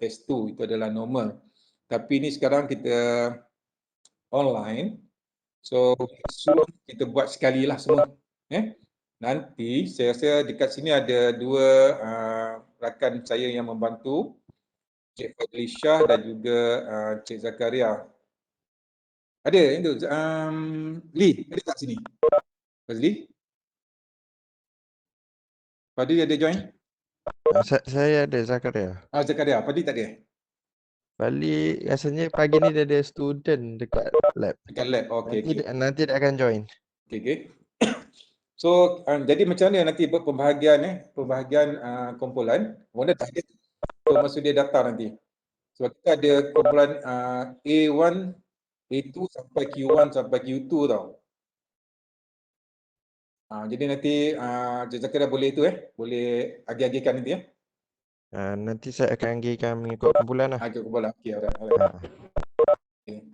S2 itu adalah normal. Tapi ni sekarang kita online. So kita buat sekali lah semua. Nanti saya rasa dekat sini ada dua rakan saya yang membantu, Cik Fadlishah dan juga Cik Zakaria. Ada itu Lee, ada kat sini? Fazli? Fadli ada join? Saya ada Zakaria. Zakaria, Fadli tak ada? Balik rasanya pagi ni dia ada student dekat lab. Dekat lab, okey. Nanti dia akan join. Okey. So jadi macam mana nanti buat pembahagian kumpulan? Mana tak ada. So masa dia daftar nanti. Sebab kita ada kumpulan A1, A2 sampai Q1 sampai Q2 tau. Jadi nanti Cik Zakaria boleh boleh agih-agihkan nanti ya. Nanti saya akan agihkan mengikut kumpulan lah. Agih kumpulan. Okey, alright. Okay.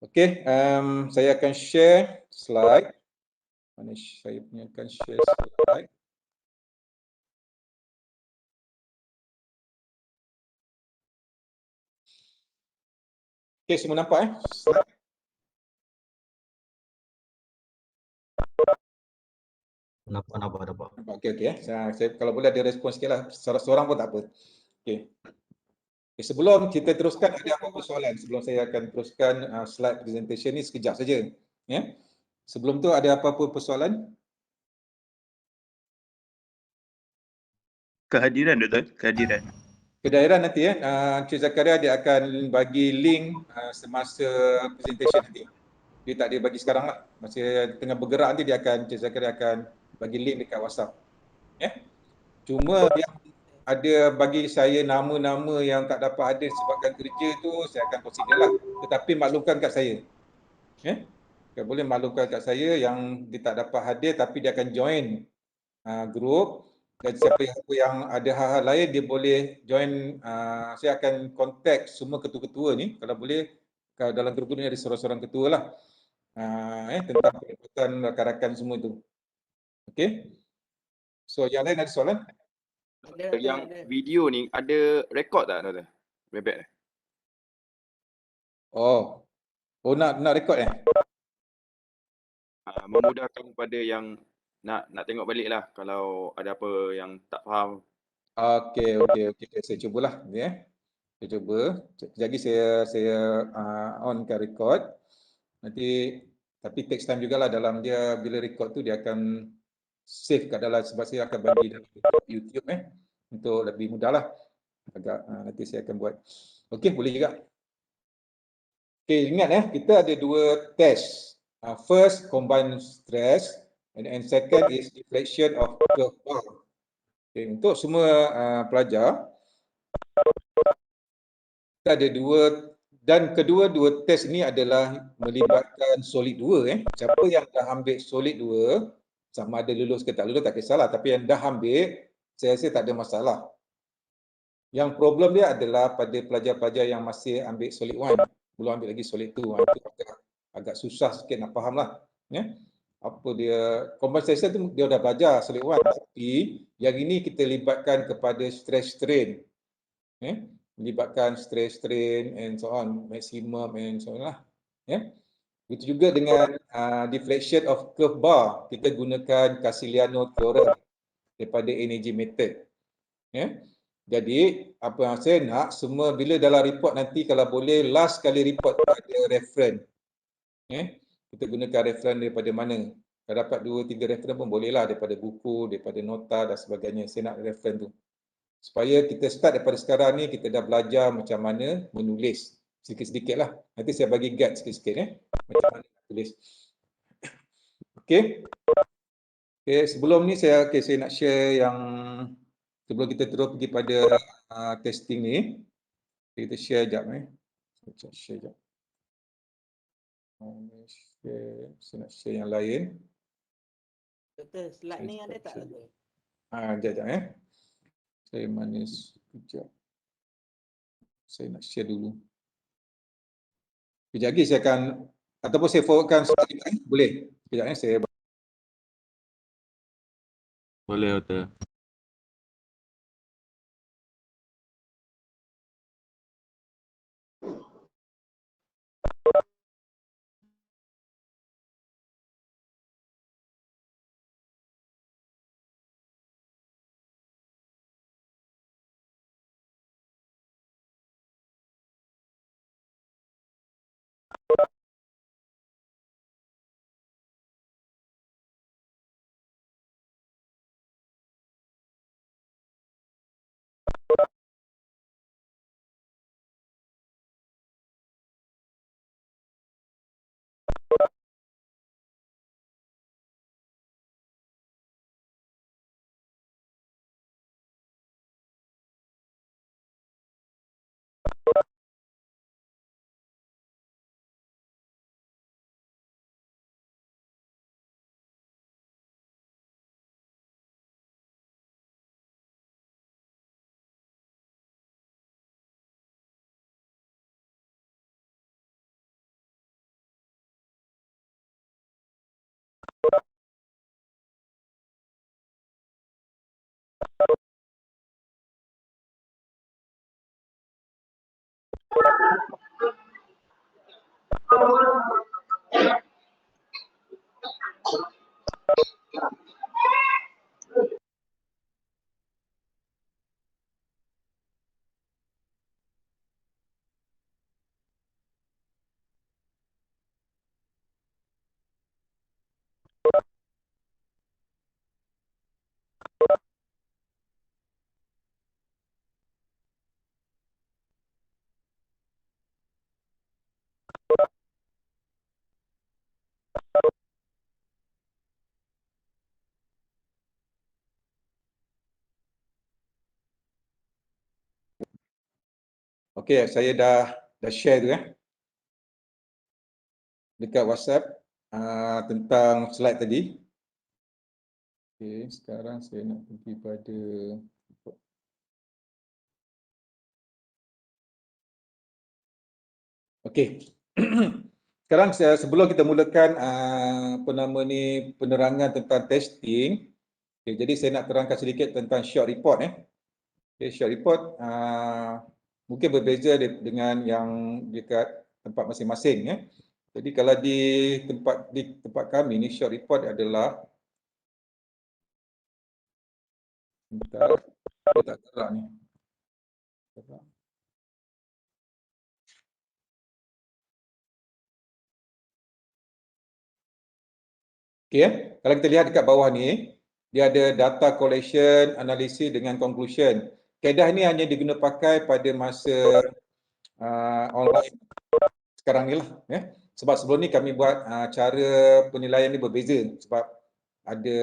Okey, saya akan share slide. Mana saya punya akan share slide. Okey, semua nampak slide? Nampak. Okey. Saya kalau boleh ada respon sikitlah. Seorang pun tak apa. Okey. Sebelum kita teruskan, ada apa-apa soalan sebelum saya akan teruskan slide presentation ni sekejap saja. Sebelum tu ada apa-apa persoalan? Kehadiran Dr. Kehadiran. Kehadiran nanti Encik Zakaria dia akan bagi link semasa presentation nanti. Dia tak dia bagi sekarang lah. Masa tengah bergerak nanti Encik Zakaria akan bagi link dekat WhatsApp. Cuma yang ada bagi saya nama-nama yang tak dapat hadir sebabkan kerja tu saya akan consider lah. Tetapi maklumkan kat saya. Boleh maklumkan kat saya yang dia tak dapat hadir tapi dia akan join group. Dan siapa yang ada hal-hal lain dia boleh join. Saya akan contact semua ketua-ketua ni kalau boleh. Dalam grup ni ada seorang-seorang ketua lah. Tentang pengurusan rakan-rakan semua tu. Okey. So yang lain ada soalan? Yang video ni ada rekod tak Dr. Bebek? Oh nak rekod memudahkan kepada yang nak tengok balik lah kalau ada apa yang tak faham. Okey. Saya cubalah ni Saya cuba. Jadi saya onkan record. Nanti tapi takes time jugalah dalam dia bila record tu dia akan save kat dalam sebab saya akan bagi dalam YouTube untuk lebih mudahlah. Agak nanti saya akan buat. Okey, boleh juga. Okey, ingat kita ada dua test. First combined stress and second is deflection of curve bar. Okay, untuk semua pelajar kita ada dua dan kedua-dua test ni adalah melibatkan solid 2 Siapa yang dah ambil solid 2 sama ada lulus ke tak lulus tak kisahlah, tapi yang dah ambil saya rasa tak ada masalah. Yang problem dia adalah pada pelajar-pelajar yang masih ambil solid 1, belum ambil lagi solid 2, itu agak susah sikit nak faham lah. Ya. Apa dia, compensation tu dia dah belajar solid 1, tapi yang ini kita libatkan kepada stress strain. Melibatkan stress strain and so on, maximum and so on lah. Begitu juga dengan deflection of curve bar, kita gunakan Casiliano theorem daripada energy method. Jadi apa yang saya nak, semua bila dalam report nanti kalau boleh last kali report ada reference. Kita gunakan reference daripada mana? Kalau dapat 2-3 reference pun bolehlah, daripada buku, daripada nota dan sebagainya. Saya nak reference tu. Supaya kita start daripada sekarang ni, kita dah belajar macam mana menulis. Sedikit-sedikit lah. Nanti saya bagi guide sikit-sikit. Macam mana tulis. Okey. Sebelum ni saya nak share yang sebelum kita terus pergi pada testing ni. Kita share sekejap Share sekejap. Saya nak share yang lain. Doktor, slide ni ada tak doktor? Sekejap Saya manis sekejap. Saya nak share dulu. Sekejap lagi saya akan, ataupun saya forwardkan slide lain, boleh? Sekejap saya. Boleh doktor. Okey, saya dah share tu dekat WhatsApp tentang slide tadi. Okey, sekarang saya nak pergi pada okey. Sekarang sebelum kita mulakan penerangan tentang testing, jadi saya nak terangkan sedikit tentang short report short report mungkin berbeza dengan yang dekat tempat masing-masing Jadi kalau di tempat kami ni, short report adalah saya tak gerak ni. Okey kalau kita lihat dekat bawah ni, dia ada data collection, analisis dengan conclusion. Kaedah ni hanya diguna pakai pada masa online sekarang ni lah Sebab sebelum ni kami buat cara penilaian ni berbeza sebab ada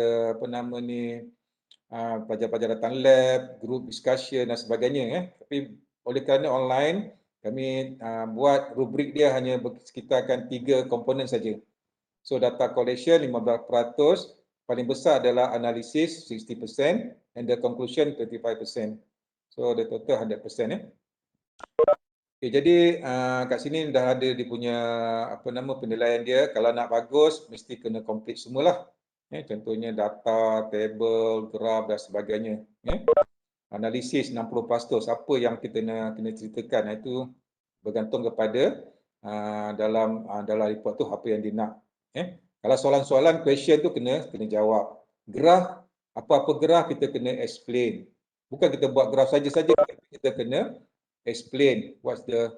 pelajar-pelajar datang lab, group discussion dan sebagainya Tapi oleh kerana online, kami buat rubrik dia hanya sekitarkan 3 komponen saja. So data collection 15%, paling besar adalah analysis 60% and the conclusion 35%. So the total 100% ya. Okay, jadi kat sini dah ada dia punya penilaian dia. Kalau nak bagus mesti kena complete semualah. Contohnya data, table, graf dan sebagainya. Analisis 60%. Apa yang kita kena ceritakan itu bergantung kepada dalam report tu apa yang dia nak. Kalau soalan-soalan question tu kena jawab. Graf, apa-apa graf kita kena explain. Bukan kita buat graf saja-saja, kita kena explain what's the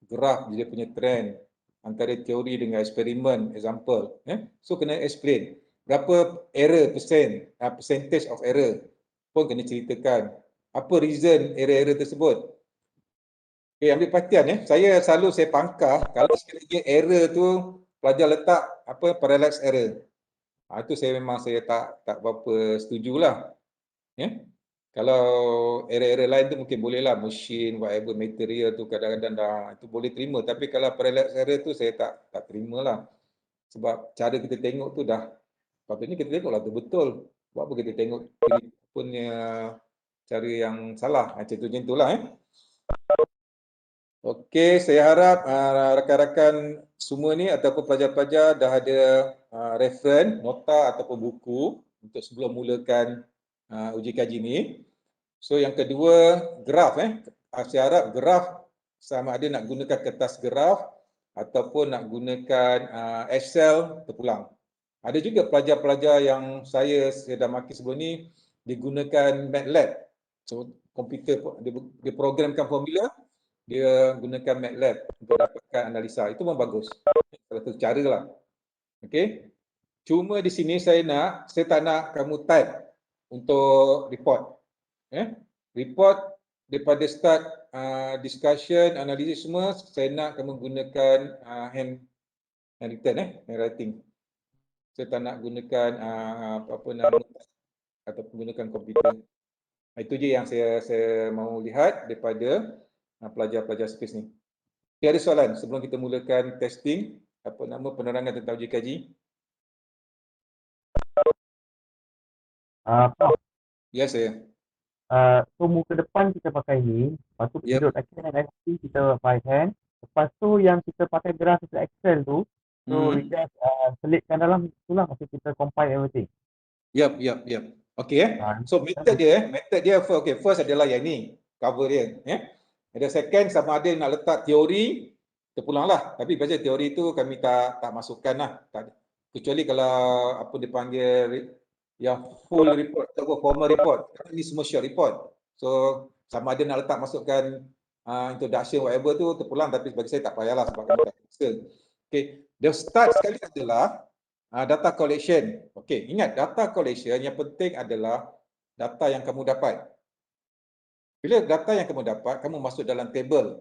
graph dia punya trend antara teori dengan eksperimen, example. So kena explain. Berapa error percentage of error pun kena ceritakan. Apa reason error-error tersebut. Okay, ambil perhatian saya pangkah kalau sekiranya error tu pelajar letak parallax error. Itu saya tak berapa setujulah. Kalau error-error lain tu mungkin boleh lah, machine, whatever material tu kadang-kadang dah itu boleh terima. Tapi kalau parallax error tu saya tak terima lah. Sebab cara kita tengok tu dah, patutnya kita tengok lah tu betul. Buat apa kita tengok punya cara yang salah. Contohnya itulah. Okey, saya harap rakan-rakan semua ni ataupun pelajar-pelajar dah ada reference, nota ataupun buku untuk sebelum mulakan uji kaji ni. So yang kedua, graf. Saya harap graf sama ada nak gunakan kertas graf ataupun nak gunakan Excel terpulang. Ada juga pelajar-pelajar yang saya dah maki sebelum ni digunakan MATLAB. So komputer dia programkan formula, dia gunakan MATLAB untuk dapatkan analisa. Itu pun bagus. Salah satu cara lah. Okey. Cuma di sini saya tak nak kamu type untuk report. Report daripada start discussion, analisis semua, saya nak kamu gunakan handwriting. Saya tak nak gunakan atau menggunakan komputer. Itu je yang saya mahu lihat daripada pelajar-pelajar space ni. Okay, ada soalan sebelum kita mulakan testing penerangan tentang uji kaji? Ya, saya. So muka depan kita pakai ni, lepas tu Yep. period Excel dan SC kita by hand. Lepas tu yang kita pakai graph untuk Excel tu, so we just selitkan dalam itulah masa kita compile everything. Yep. Okay So method dia first adalah yang ni, cover dia. Ada second sama ada nak letak teori, terpulang lah. Tapi biasa teori tu kami tak masukkan lah. Kecuali kalau dipanggil yang full report atau formal report. Ini semua short report. So sama ada nak letak masukkan introduction whatever tu terpulang, tapi bagi saya tak payahlah sebab kami tak bisa. Okay, the start sekali adalah data collection. Okay, ingat data collection yang penting adalah data yang kamu dapat. Bila data yang kamu dapat, kamu masuk dalam table.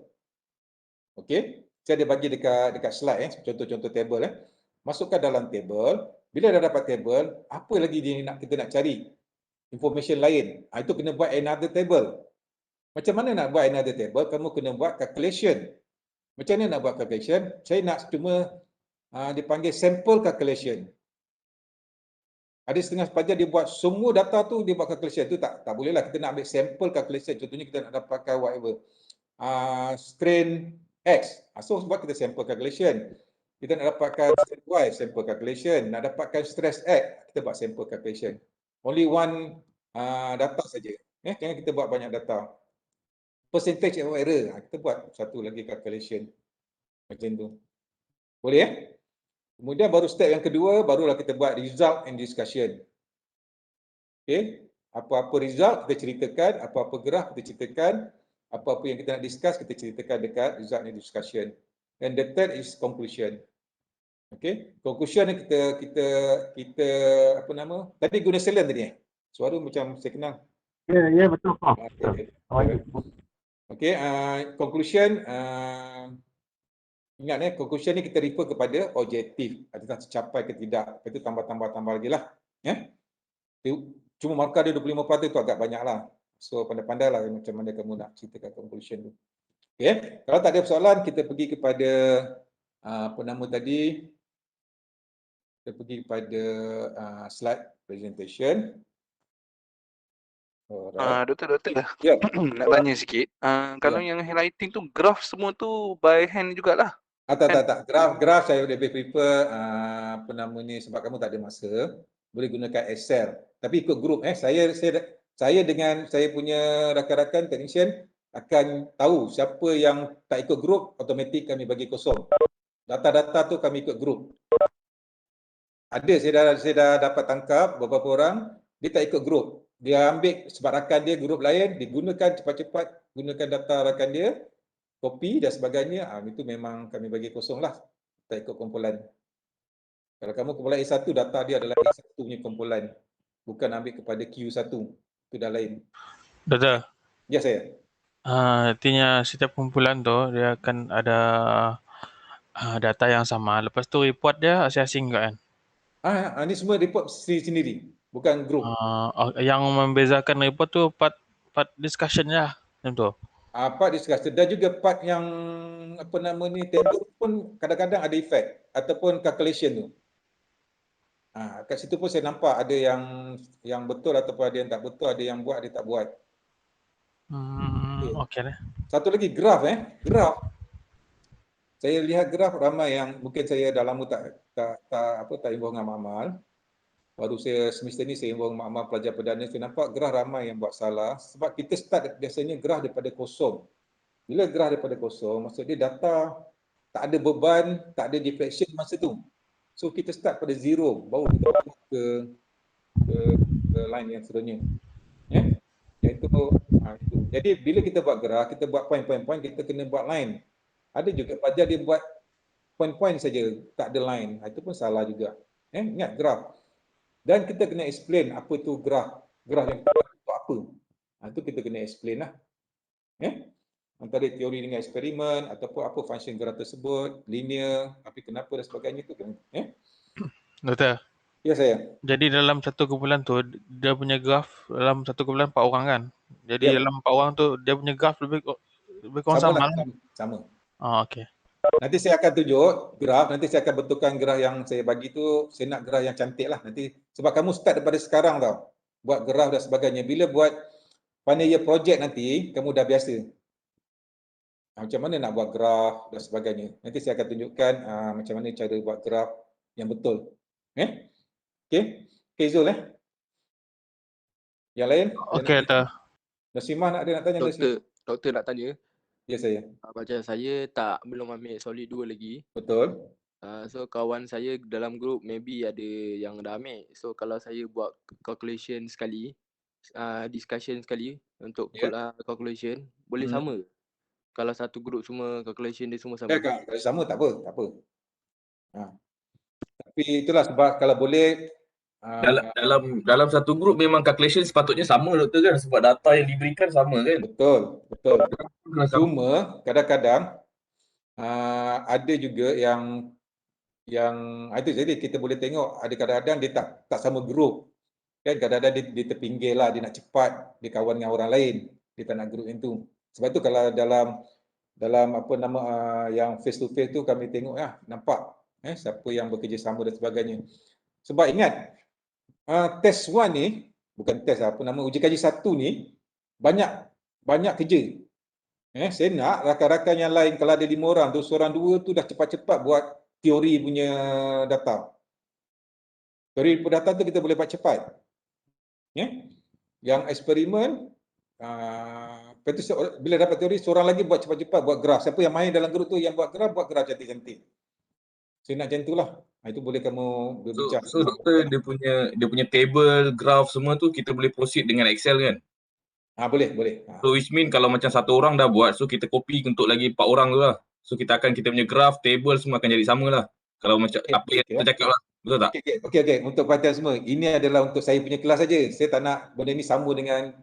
Okay, saya ada bagi dekat slide contoh-contoh table. Masukkan dalam table. Bila dah dapat table, apa lagi kita nak cari? Information lain. Itu kena buat another table. Macam mana nak buat another table? Kamu kena buat calculation. Macam mana nak buat calculation? Saya nak cuma dipanggil sample calculation. Ada setengah pelajar dia buat semua data tu dia buat calculation. Itu tak boleh lah. Kita nak ambil sample calculation. Contohnya kita nak dapatkan whatever. Strain X. So buat kita sample calculation. Kita nak dapatkan strain Y, sample calculation. Nak dapatkan stress X, kita buat sample calculation. Only one data saja. Jangan kita buat banyak data. Percentage of error, kita buat satu lagi calculation. Macam tu. Boleh Kemudian baru step yang kedua, barulah kita buat result and discussion. Okay. Apa-apa result kita ceritakan, apa-apa graf kita ceritakan, apa-apa yang kita nak discuss kita ceritakan dekat result and discussion. And the third is conclusion. Okay, conclusion ni kita tadi guna Celen tadi Suara macam saya kenal. Ya, betul. Okay, conclusion ingat conclusion ni kita refer kepada objektif, adakah tercapai ke tidak. Itu tambah lagi lah. Cuma markah dia 25% itu agak banyak lah. So pandai-pandai lah macam mana kamu nak ceritakan conclusion tu. Okay, kalau tak ada persoalan kita pergi kepada Kita pergi pada slide presentation. Alright. Doktor. Ya. Nak tanya sikit. Kalau yang highlighting tu graph semua tu by hand jugalah. Tak. Graf saya lebih prefer apa nama ni, sebab kamu tak ada masa, boleh gunakan Excel. Tapi ikut group saya dengan saya punya rakan-rakan technician akan tahu siapa yang tak ikut group, automatik kami bagi kosong. Data-data tu kami ikut group. Ada saya dah dapat tangkap beberapa orang dia tak ikut group. Dia ambil sebab rakan dia group lain, digunakan cepat-cepat gunakan data rakan dia, kopi dan sebagainya. Itu memang kami bagi kosong lah. Tak ikut kumpulan. Kalau kamu kumpulan A1, data dia adalah A1 punya kumpulan. Bukan ambil kepada Q1. Itu dah lain. Doktor, Ya saya. artinya setiap kumpulan tu dia akan ada data yang sama. Lepas tu report dia asing-asing juga kan? Ini semua report sendiri, bukan group. Yang membezakan report tu part discussion lah. Macam tu. Part discussion dan juga part yang apa nama ni, table pun kadang-kadang ada efek ataupun calculation tu. Kat situ pun saya nampak ada yang betul ataupun ada yang tak betul, ada yang buat, ada tak buat. Okey lah. Satu lagi graf graf. Saya lihat graf ramai yang mungkin saya dah lama tak involve dengan makmal. Baru saya semester ni saya involve makmal pelajar perdana, saya nampak graf ramai yang buat salah sebab kita start biasanya graf daripada kosong. Bila graf daripada kosong, maksud dia data tak ada beban, tak ada deflection masa tu. So kita start pada zero, baru kita masuk ke line yang seterusnya. Iaitu itu. Jadi bila kita buat graf, kita buat point, kita kena buat line. Ada juga pelajar dia buat point saja, tak ada line. Itu pun salah juga. Ingat graf. Dan kita kena explain apa tu graf. Graf yang kita buat untuk apa. Itu kita kena explain lah. Antara teori dengan eksperimen ataupun apa function graf tersebut, linear, tapi kenapa dan sebagainya tu kena. Doktor. Ya saya. Jadi dalam satu kumpulan tu dia punya graf dalam satu kumpulan 4 orang kan. Jadi dalam 4 orang tu dia punya graf lebih kurang sama. Sama. Okey. Nanti saya akan tunjuk graf, nanti saya akan betulkan graf yang saya bagi tu, saya nak graf yang cantik lah nanti. Sebab kamu start daripada sekarang tau, buat graf dan sebagainya. Bila buat final year project nanti, kamu dah biasa. Macam mana nak buat graf dan sebagainya. Nanti saya akan tunjukkan macam mana cara buat graf yang betul. Okey Zul Yang lain? Okey, Doktor. Nasimah nak tanya? Doktor nak tanya. Ya saya. Macam saya belum ambil solid 2 lagi. Betul. So kawan saya dalam group maybe ada yang dah ambil. So kalau saya buat calculation sekali, discussion sekali untuk calculation, boleh sama? Kalau satu group semua calculation dia semua sama? Kalau sama tak apa. Tapi itulah sebab kalau boleh dalam satu grup memang calculation sepatutnya sama doktor kan, sebab data yang diberikan sama kan. Betul. Cuma kadang-kadang ada juga yang itu, jadi kita boleh tengok ada kadang-kadang dia tak sama grup kan, kadang-kadang dia terpinggir lah, dia nak cepat, dia kawan dengan orang lain, dia tak nak grup yang tu. Sebab tu kalau dalam apa nama yang face to face tu kami tengok nampak siapa yang bekerjasama dan sebagainya. Sebab ingat test 1 ni, bukan test uji kaji 1 ni banyak kerja. Saya nak rakan-rakan yang lain, kalau ada 5 orang tu, seorang 2 tu dah cepat-cepat buat teori punya data. Teori data tu kita boleh buat cepat. Yang eksperimen, bila dapat teori, seorang lagi buat cepat-cepat, buat graf. Siapa yang main dalam grup tu, yang buat graf cantik-cantik. Saya nak macam itulah. Itu boleh kamu berbincang. So doktor, dia punya table, graf semua tu kita boleh proceed dengan Excel kan? Boleh. So which mean kalau macam satu orang dah buat, so kita copy untuk lagi 4 orang tu lah. So kita punya graf, table semua akan jadi sama lah. Kalau macam apa yang kita cakap lah. Betul tak? Okey. Untuk perhatian semua, ini adalah untuk saya punya kelas saja. Saya tak nak benda ni sama dengan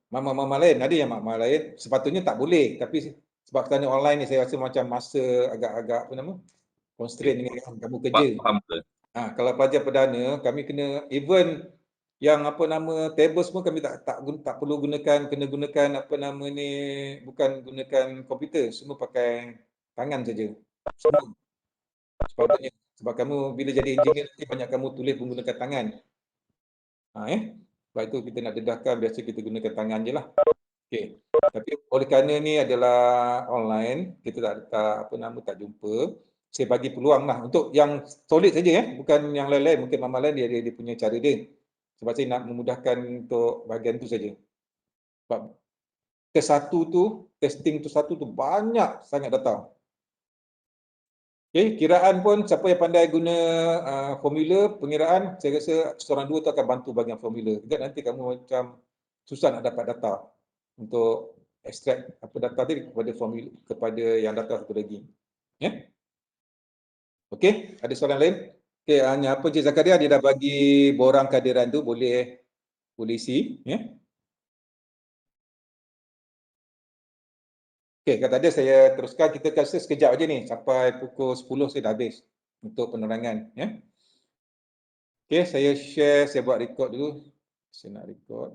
mama-mama lain. Ada yang mama lain sepatutnya tak boleh, tapi sebab kerana online ni saya rasa macam masa agak constraint dengan kamu kerja. Faham. Kalau pelajar perdana, kami kena even yang table semua kami tak perlu gunakan, kena gunakan bukan gunakan komputer, semua pakai tangan saja. Semua sepatutnya. Sebab kamu bila jadi engineer nanti banyak kamu tulis menggunakan tangan. Sebab itu kita nak dedahkan biasa kita gunakan tangan je lah. Okey. Tapi oleh kerana ni adalah online, kita tak jumpa. Saya bagi peluang lah untuk yang solid saja bukan yang lain-lain. Mungkin Mama lain dia punya cara dia. Sebab saya nak memudahkan untuk bahagian tu saja. Sebab testing tu satu tu banyak sangat data. Okey, kiraan pun siapa yang pandai guna formula pengiraan, saya rasa seorang dua tu akan bantu bahagian formula. Ingat nanti kamu macam susah nak dapat data untuk extract apa data tadi kepada formula, kepada yang data satu lagi. Ya. Okey, ada soalan lain? Okey, hanya apa Cik Zakaria dia dah bagi borang kehadiran tu boleh isi, ya. Okey, kata dia saya teruskan, kita kasi sekejap aja ni sampai pukul 10 saya dah habis untuk penerangan, ya. Okey, saya share, saya buat record dulu. Saya nak record.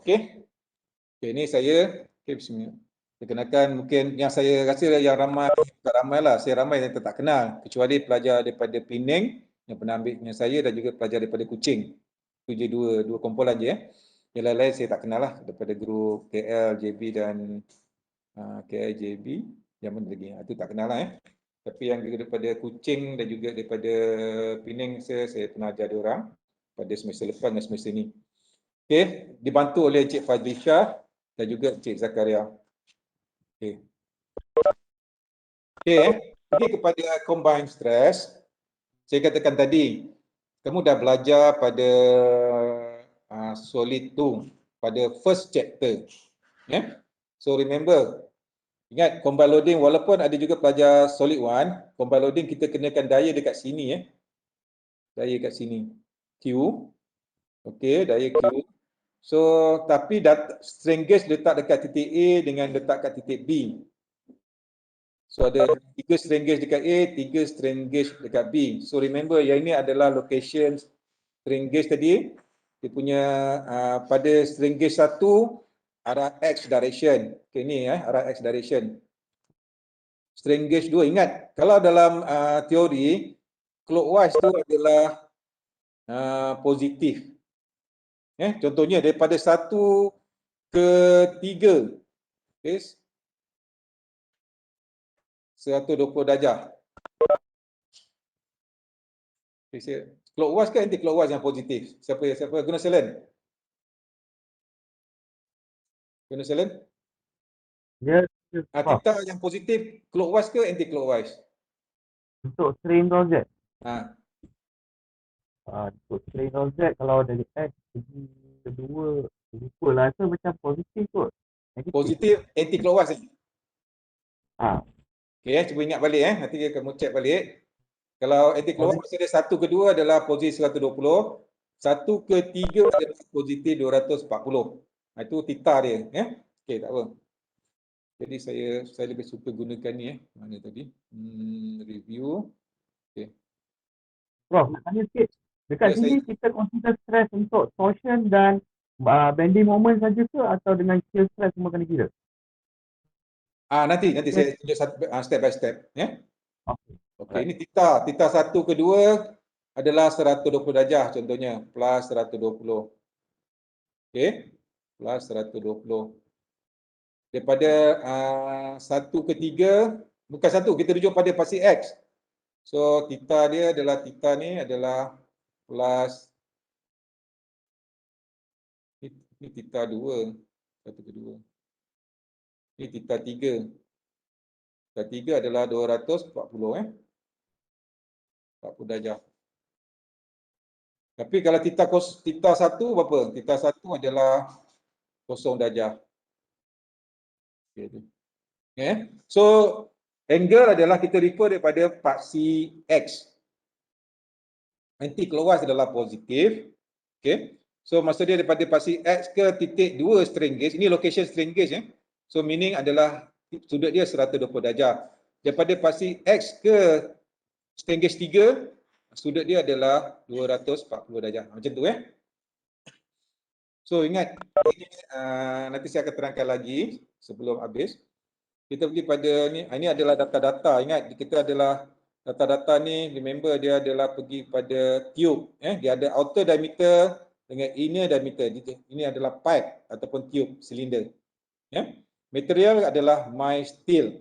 Okey. Okey, ni saya. Okey, bismillah. Perkenalkan mungkin yang saya rasa yang ramai, tak ramai lah, saya ramai yang tak kenal. Kecuali pelajar daripada Penang yang pernah ambil dengan saya dan juga pelajar daripada Kuching. Itu je dua kumpulan je. Yang lain-lain saya tak kenal lah. Daripada grup KL, JB dan KL, JB. Yang mana lagi? Itu tak kenal lah. Tapi yang daripada Kuching dan juga daripada Penang saya pernah ajar diorang pada semester lepas dan semester ni. Okey, dibantu oleh Cik Fadlisha dan juga Cik Zakaria. Okey. Pergi kepada combined stress. Saya katakan tadi, kamu dah belajar pada solid 2 pada first chapter. So remember, ingat combined loading walaupun ada juga pelajar solid 1, combined loading kita kenakan daya dekat sini. Daya kat sini. Q. Okey, daya Q. So, tapi strain gauge letak dekat titik A dengan letak kat titik B. So, ada 3 strain gauge dekat A, 3 strain gauge dekat B. So, remember yang ini adalah location strain gauge tadi. Dia punya pada strain gauge 1 arah X direction. Okay, ni arah X direction. Strain gauge 2, ingat kalau dalam teori clockwise tu adalah positif. Contohnya daripada 1 ke 3. Okay. 120 darjah. Okay, clockwise ke anti clockwise yang positif? Siapa guna selen? Guna selen? Ya. Kita yang positif clockwise ke anti clockwise? Untuk strain Z. Untuk strain Z kalau dari X segi kedua lupa lah, rasa macam positif kot. Positif anti clockwise ni. Okey, cuba ingat balik nanti kamu check balik. Kalau anti clockwise ada 1 ke 2 adalah posisi 120, 1 ke 3 adalah posisi 240. Itu theta dia, Okey, tak apa. Jadi saya lebih suka gunakan ni mana tadi? Review. Okey. Prof, nak tanya sikit. Dekat sini kita consider stress untuk torsion dan bending moment saja ke atau dengan shear stress semua kena kira? Nanti saya tunjuk step by step, Okey, ini theta 1 ke 2 adalah 120 darjah contohnya, plus 120. Okey, plus 120. Daripada 1 ke 3, bukan 1, kita rujuk pada pasti X. So theta dia adalah plus ini theta 2, 1 ke 2. Ini theta 3. Theta 3 adalah 240 40 darjah. Tapi kalau theta 1 berapa? Theta 1 adalah 0 darjah. Okay. So angle adalah kita refer daripada paksi X. Anti clockwise adalah positif. Okay. So maksud dia daripada paksi X ke titik 2 strain gauge. Ini location strain gauge. So meaning adalah sudut dia 120 darjah. Daripada paksi X ke strain gauge 3 sudut dia adalah 240 darjah. Macam tu So ingat, ini, nanti saya akan terangkan lagi sebelum habis. Kita pergi pada ni, ini adalah data-data. Ingat, kita adalah data-data ni, remember dia adalah pergi pada tube. Dia ada outer diameter dengan inner diameter. Ini adalah pipe ataupun tube, silinder. Material adalah my steel.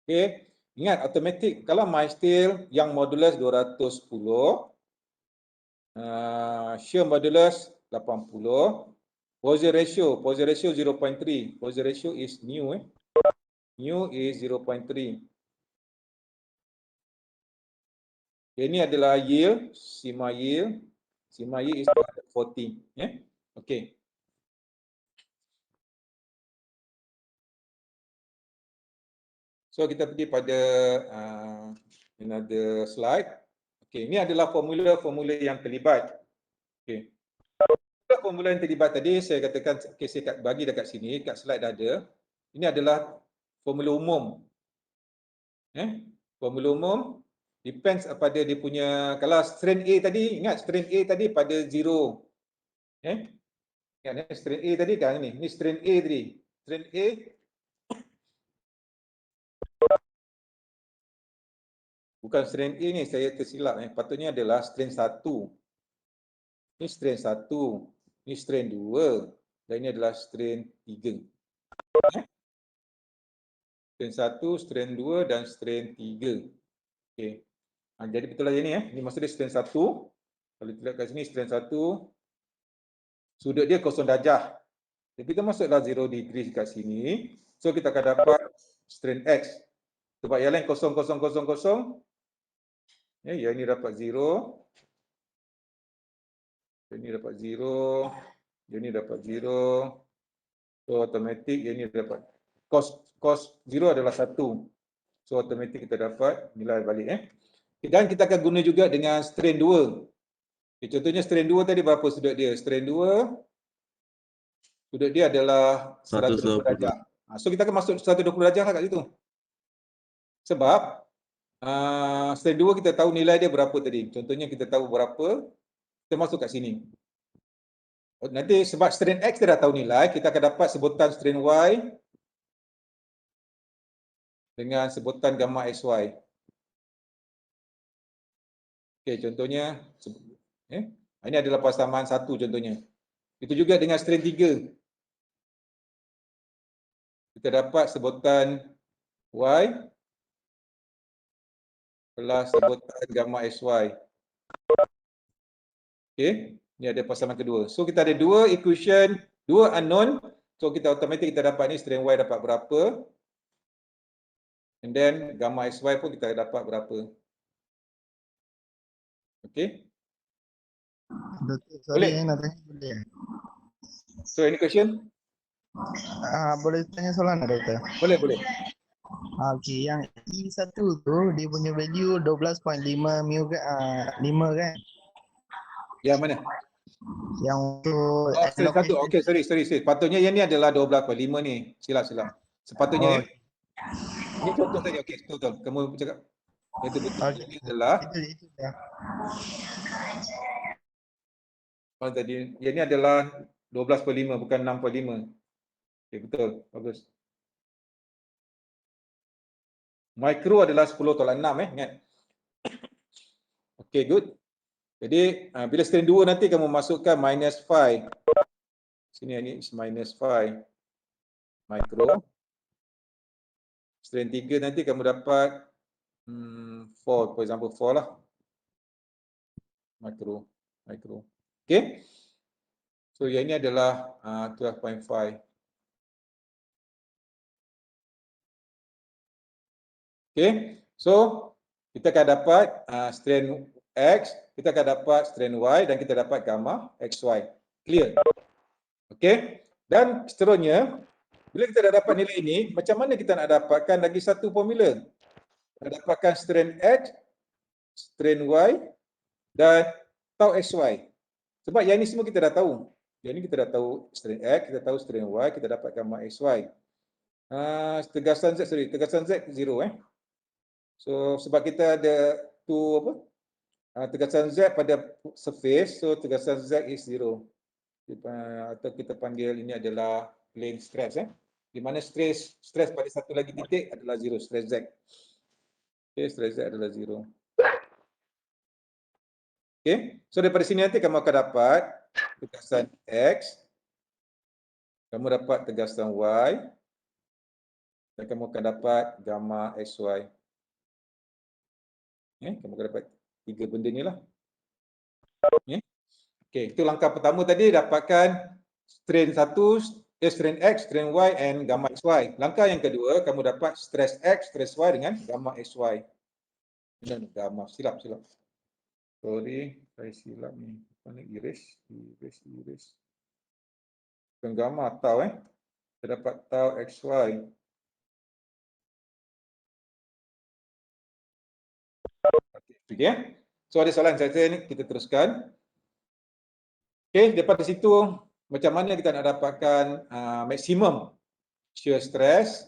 Okay. Ingat, automatic. Kalau my steel yang modulus 210, shear modulus 80, Poisson ratio 0.3. Poisson ratio is mu. Mu is 0.3. Ini adalah yield, sigma yield. Sigma yield is 40. Okay. So kita pergi pada another slide. Okay, ini adalah formula-formula yang terlibat. Okay. Formula yang terlibat tadi saya katakan, okay, saya bagi dekat sini, kat slide dah ada. Ini adalah formula umum. Formula umum depends pada dia punya, kalau strain A tadi, ingat strain A tadi pada 0. Ingat strain A tadi kan ni strain A tadi. Strain A bukan strain A ni, saya tersilap patutnya adalah strain 1. Ini strain 1, ini strain 2 dan ini adalah strain 3. Strain 1, strain 2 dan strain 3. Okey. Jadi betul lah ini Ini maksud dia strain 1. Kalau kita lihat kat sini strain 1 sudut dia 0 darjah. Jadi kita masuklah 0 degree kat sini. So kita akan dapat strain X. Sebab yang lain 0, 0, 0, 0. Yang ini dapat 0. Yang ini dapat 0. Yang ini dapat 0. So automatic yang ini dapat cos 0 adalah 1. So automatic kita dapat nilai balik Dan kita akan guna juga dengan strain 2. Contohnya strain 2 tadi berapa sudut dia? Strain 2 sudut dia adalah 120 darjah. So kita akan masuk 120 darjah lah kat situ. Sebab strain 2 kita tahu nilai dia berapa tadi. Contohnya kita tahu berapa, kita masuk kat sini. Nanti sebab strain X kita dah tahu nilai, kita akan dapat sebutan strain Y dengan sebutan gamma XY. Okey, contohnya ini adalah persamaan 1 contohnya. Itu juga dengan strain 3. Kita dapat sebutan Y plus sebutan gamma XY. Okey, ini ada persamaan kedua. So kita ada dua equation, dua unknown. So kita automatik kita dapat ni strain Y dapat berapa. And then gamma XY pun kita dapat berapa. Okey. Sorry, nak tanya boleh? So any question? Boleh tanya soalan tak, Doktor? Boleh. Okey, yang E1 tu dia punya value 12.5 mu 5 kan? Yang mana? Yang untuk strain 1. Okey, sorry. Sepatutnya yang ni adalah 12.5 ni. Silap. Sepatutnya ini contoh saja. Okey, betul. Kamu cakap itu betul. Ini adalah itu dah. Tadi yang ni adalah 12.5 bukan 6.5. Okey, betul. Bagus. Mikro adalah 10/6 ingat. Okey, good. Jadi bila strain 2 nanti kamu masukkan -5. Sini ini is -5 mikro. Strain 3 nanti kamu dapat 4, for example 4 lah. Mikro. Okey. So yang ini adalah 12.5. Okey. So kita akan dapat strain X, kita akan dapat strain Y dan kita dapat gamma XY. Clear? Okey. Dan seterusnya, bila kita dah dapat nilai ini, macam mana kita nak dapatkan lagi satu formula? Nak dapatkan strain X, strain Y dan tau XY. Sebab yang ini semua kita dah tahu. Yang ini kita dah tahu strain X, kita tahu strain Y, kita dapat gamma XY. Tegasan Z 0 So sebab kita ada tegasan Z pada surface, so tegasan Z is 0. Atau kita panggil ini adalah plane stress, di mana stress pada satu lagi titik adalah 0, stress Z. Okay, stress Z adalah 0. Okay, so daripada sini nanti kamu akan dapat tegasan X, kamu dapat tegasan Y, dan kamu akan dapat gamma XY. Kamu akan dapat 3 benda ni lah. Okay, itu langkah pertama tadi, dapatkan strain 1, strain X, strain Y and gamma XY. Langkah yang kedua, kamu dapat stress X, stress Y dengan gamma XY. Dan gamma, silap. Sorry, saya silap ni. Mana erase. Bukan gamma, tau Saya dapat tau XY. Okay. So ada soalan saya ni, kita teruskan. Okay, daripada situ macam mana kita nak dapatkan maksimum shear stress,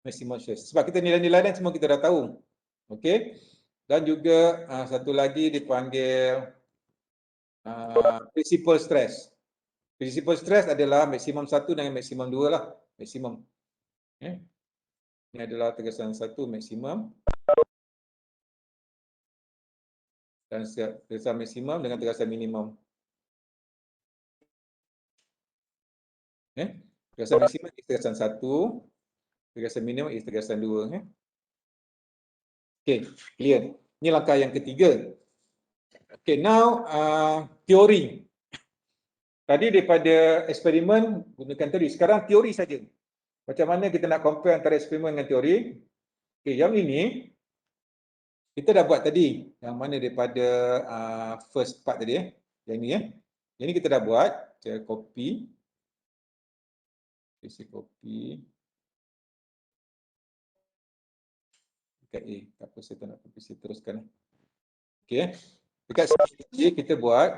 maximum shear. Sebab kita nilai-nilai dan semua kita dah tahu. Okay. Dan juga satu lagi dipanggil principal stress. Principal stress adalah maksimum 1 dengan maksimum 2 lah. Maksimum. Okay. Ini adalah tegasan 1 maksimum. Dan tegasan maksimum dengan tegasan minimum. Tegasan maksimum is tegasan 1, tegasan minimum is tegasan 2. Okay, clear. Ini langkah yang ketiga. Okay, now teori. Tadi daripada eksperimen gunakan teori, sekarang teori saja. Macam mana kita nak compare antara eksperimen dengan teori? Okay, yang ini kita dah buat tadi, yang mana daripada first part tadi yang ni Yang ni kita dah buat, saya copy. Saya copy. Dekat A, tak apa saya tak nak copy, saya teruskan. Okey. Dekat sini kita buat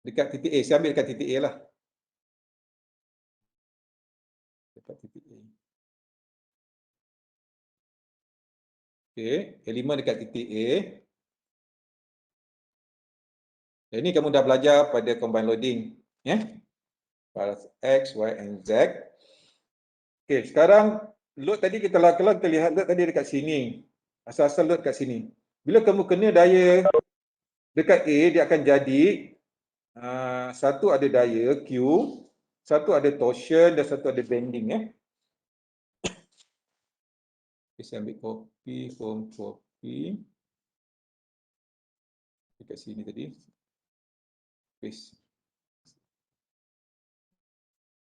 dekat titik A, saya ambil dekat titik A lah. Dekat titik A. Okey, elemen dekat titik A. Dan ini kamu dah belajar pada combine loading, pada X, Y and Z. Okey, sekarang load tadi kita lihat load tadi dekat sini. Asal-asal load kat sini. Bila kamu kena daya dekat A, dia akan jadi satu ada daya Q, satu ada torsion dan satu ada bending. Okay, saya ambil copy dekat sini tadi. Paste.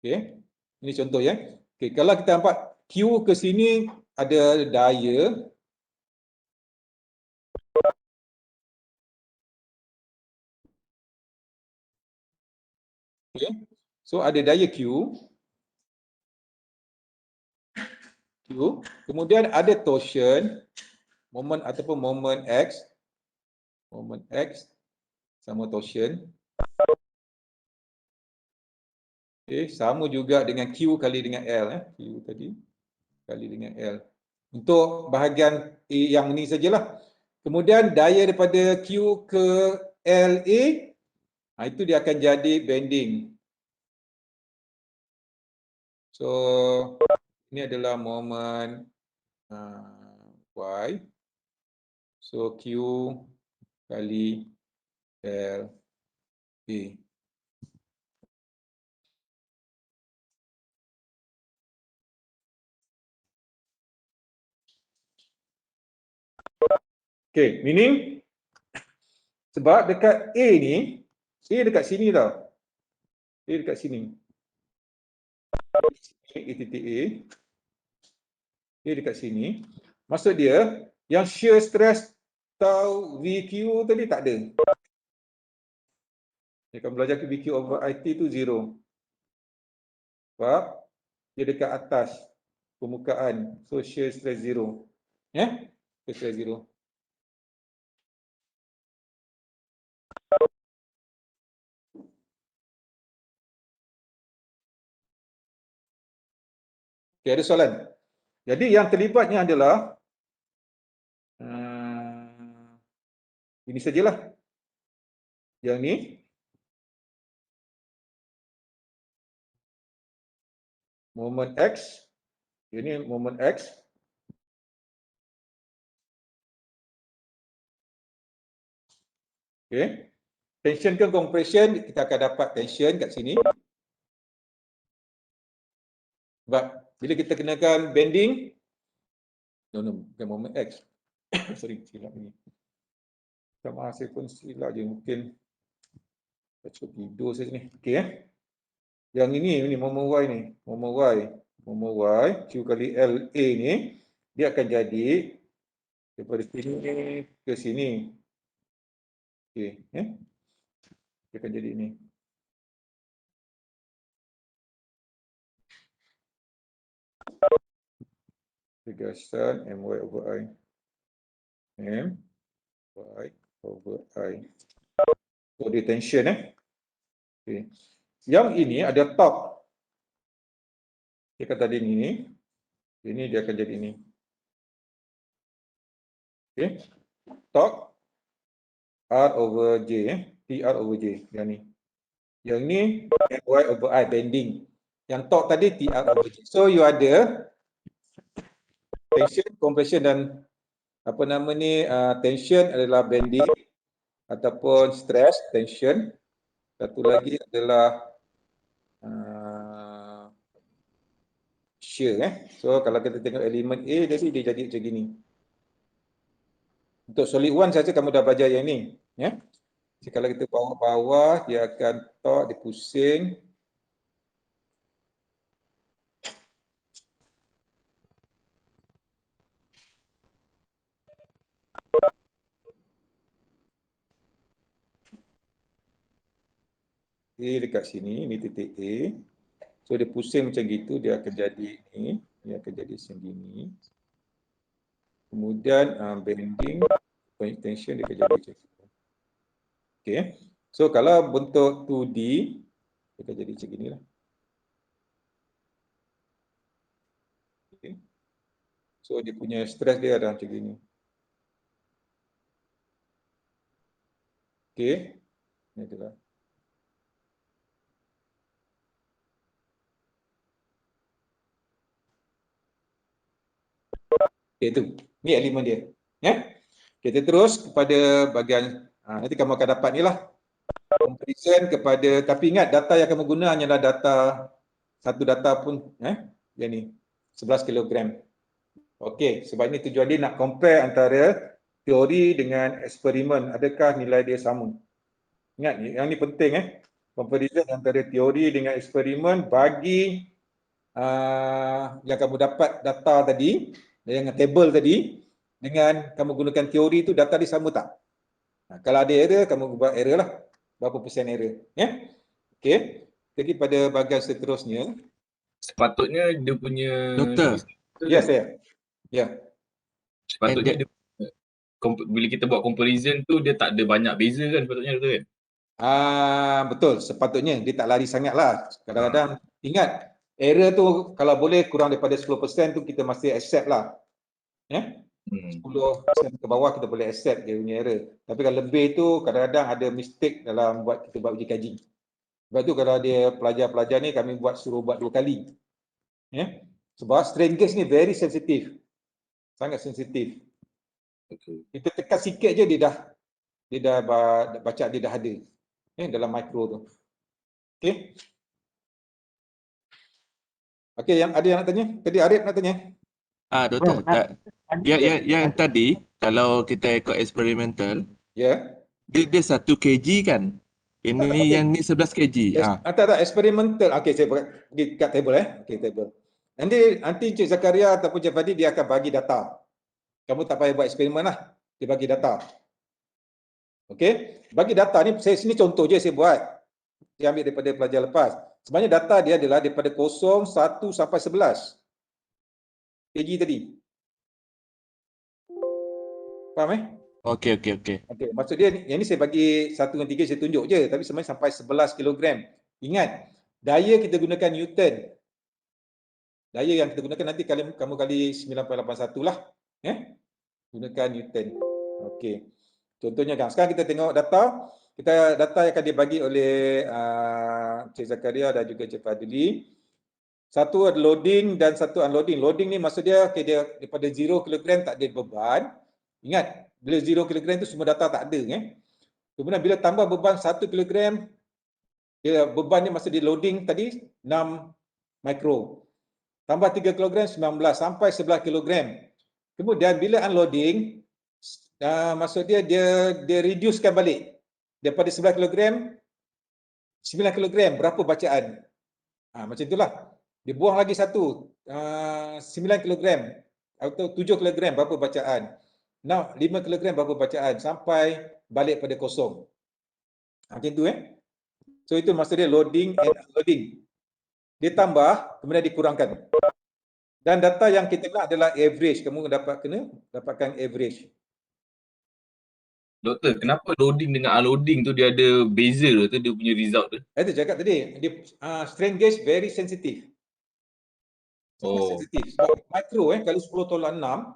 Okay, ini contoh Okay, kalau kita nampak Q ke sini ada daya. Okay, so ada daya Q. Kemudian ada torsion, moment ataupun moment X. Moment X sama torsion. Okay, sama juga dengan Q kali dengan L. Q tadi kali dengan L. Untuk bahagian A yang ni sajalah. Kemudian daya daripada Q ke LA, itu dia akan jadi bending. So, ini adalah moment Y. So, Q kali L A. Okay, meaning sebab dekat A ni, A dekat sini tau. A dekat sini. A titik A. A dekat sini. Maksud dia, yang shear stress tau VQ tadi tak ada. Dia akan belajar ke VQ over IT tu 0. Sebab dia dekat atas permukaan. So shear stress 0. Shear stress 0. Okay, ada soalan. Jadi yang terlibatnya adalah Ini sajalah. Yang ni. Moment X. Ini moment X. Okay. Tension ke compression, kita akan dapat tension kat sini. Sebab bila kita kenakan bending, bukan moment X. Sorry, silap ni. Sama saya pun silap je, mungkin saya cuba tidur saja ni. Okey. Yang ini moment Y ni, moment Y Q kali LA ni dia akan jadi daripada sini ke sini. Okey, dia akan jadi ni. Tegasan MY over I. MY over I. So dia tension Okay. Yang ini ada torque. Dia kata tadi ini dia akan jadi ini. Okay. Torque R over J, TR over J. Yang ni. Yang ni MY over I, bending. Yang torque tadi TR over J. So you ada tension, compression dan apa nama ni, tension adalah bending ataupun stress, tension. Satu lagi adalah shear. So kalau kita tengok elemen A tadi dia jadi macam gini. Untuk solid 1 saja kamu dah belajar yang ni. Jadi kalau kita bawa bawah, dia akan torque, dia pusing. A dekat sini, ni titik A. So dia pusing macam gitu, dia akan jadi ni, dia akan jadi segini. Kemudian bending, tension dia akan jadi macam gitu. Okay. So kalau bentuk 2D, dia akan jadi macam gini lah. Okay. So dia punya stress dia ada macam gini. Okay. Ini adalah. Okay, itu. Ni elemen dia. Kita terus kepada bahagian, nanti kamu akan dapat ni lah. Comparison kepada, tapi ingat data yang kamu guna hanyalah data, satu data pun, yang ni, 11 kilogram. Okey, sebab ini tujuan dia nak compare antara teori dengan eksperimen, adakah nilai dia sama. Ingat, yang ni penting comparison antara teori dengan eksperimen bagi yang kamu dapat data tadi, dengan table tadi, dengan kamu gunakan teori tu, data dia sama tak? Kalau ada error, kamu buat error lah. Berapa persen error. Okey. Jadi pada bahagian seterusnya. Sepatutnya dia punya... Doktor. Ya, saya. Ya. Sepatutnya dia, bila kita buat comparison tu, dia tak ada banyak beza kan sepatutnya, doktor kan? Betul. Sepatutnya dia tak lari sangat lah. Kadang-kadang, ingat, error tu kalau boleh kurang daripada 10% tu kita mesti accept lah. 10% ke bawah kita boleh accept dia punya error. Tapi kalau lebih tu kadang-kadang ada mistake dalam kita buat uji kaji. Sebab tu kalau dia pelajar-pelajar ni kami suruh buat 2 kali. Sebab strain gauge ni very sensitive. Sangat sensitif. Kita tekan sikit je dia dah baca dia dah ada. Dalam mikro tu. Okey. Okey, yang ada yang nak tanya? Tadi Arif nak tanya. Doktor, yang tadi kalau kita ikut eksperimental, dia 1 kg kan? Ini yang ni 11 kg. Tak, eksperimental. Okey, saya pergi kat table Okey, table. Nanti Encik Zakaria ataupun Encik Fadi dia akan bagi data. Kamu tak payah buat eksperimen lah. Dia bagi data. Okey, bagi data ni sini contoh je saya buat. Saya ambil daripada pelajar lepas. Sebenarnya data dia adalah daripada 0, 1 sampai 11 kg tadi. Faham Okey. Okey, maksud dia yang ni saya bagi 1 dengan 3 saya tunjuk je, tapi sebenarnya sampai 11 kilogram. Ingat, daya kita gunakan Newton. Daya yang kita gunakan nanti kamu kali 9.81 lah. Gunakan Newton. Okey. Contohnya kan, sekarang kita tengok data, data yang akan dibagi oleh Cik Zakaria dan juga Cik Fadli. Satu ada loading dan satu unloading. Loading ni maksud dia, okay, dia daripada 0 kg tak ada beban. Ingat, bila 0 kg tu semua data tak ada. Kemudian bila tambah beban 1 kg, dia beban ni masa di loading tadi 6 mikro. Tambah 3 kg 19 sampai 11 kg. Kemudian bila unloading, maksud dia reducekan balik. Daripada 11 kg, 9 kg berapa bacaan. Macam itulah. Dia buang lagi satu, 9 kg atau 7 kg berapa bacaan. Now 5 kg berapa bacaan sampai balik pada kosong. Macam tu So itu maksud dia loading and unloading. Dia tambah, kemudian dikurangkan. Dan data yang kita nak adalah average. Kamu dapatkan average. Doktor, kenapa loading dengan unloading tu dia ada beza tu dia punya result tu? Itu cakap tadi, dia strain gauge very sensitive. Sangat sensitif. Sebab mikro kalau 10 tolak 6,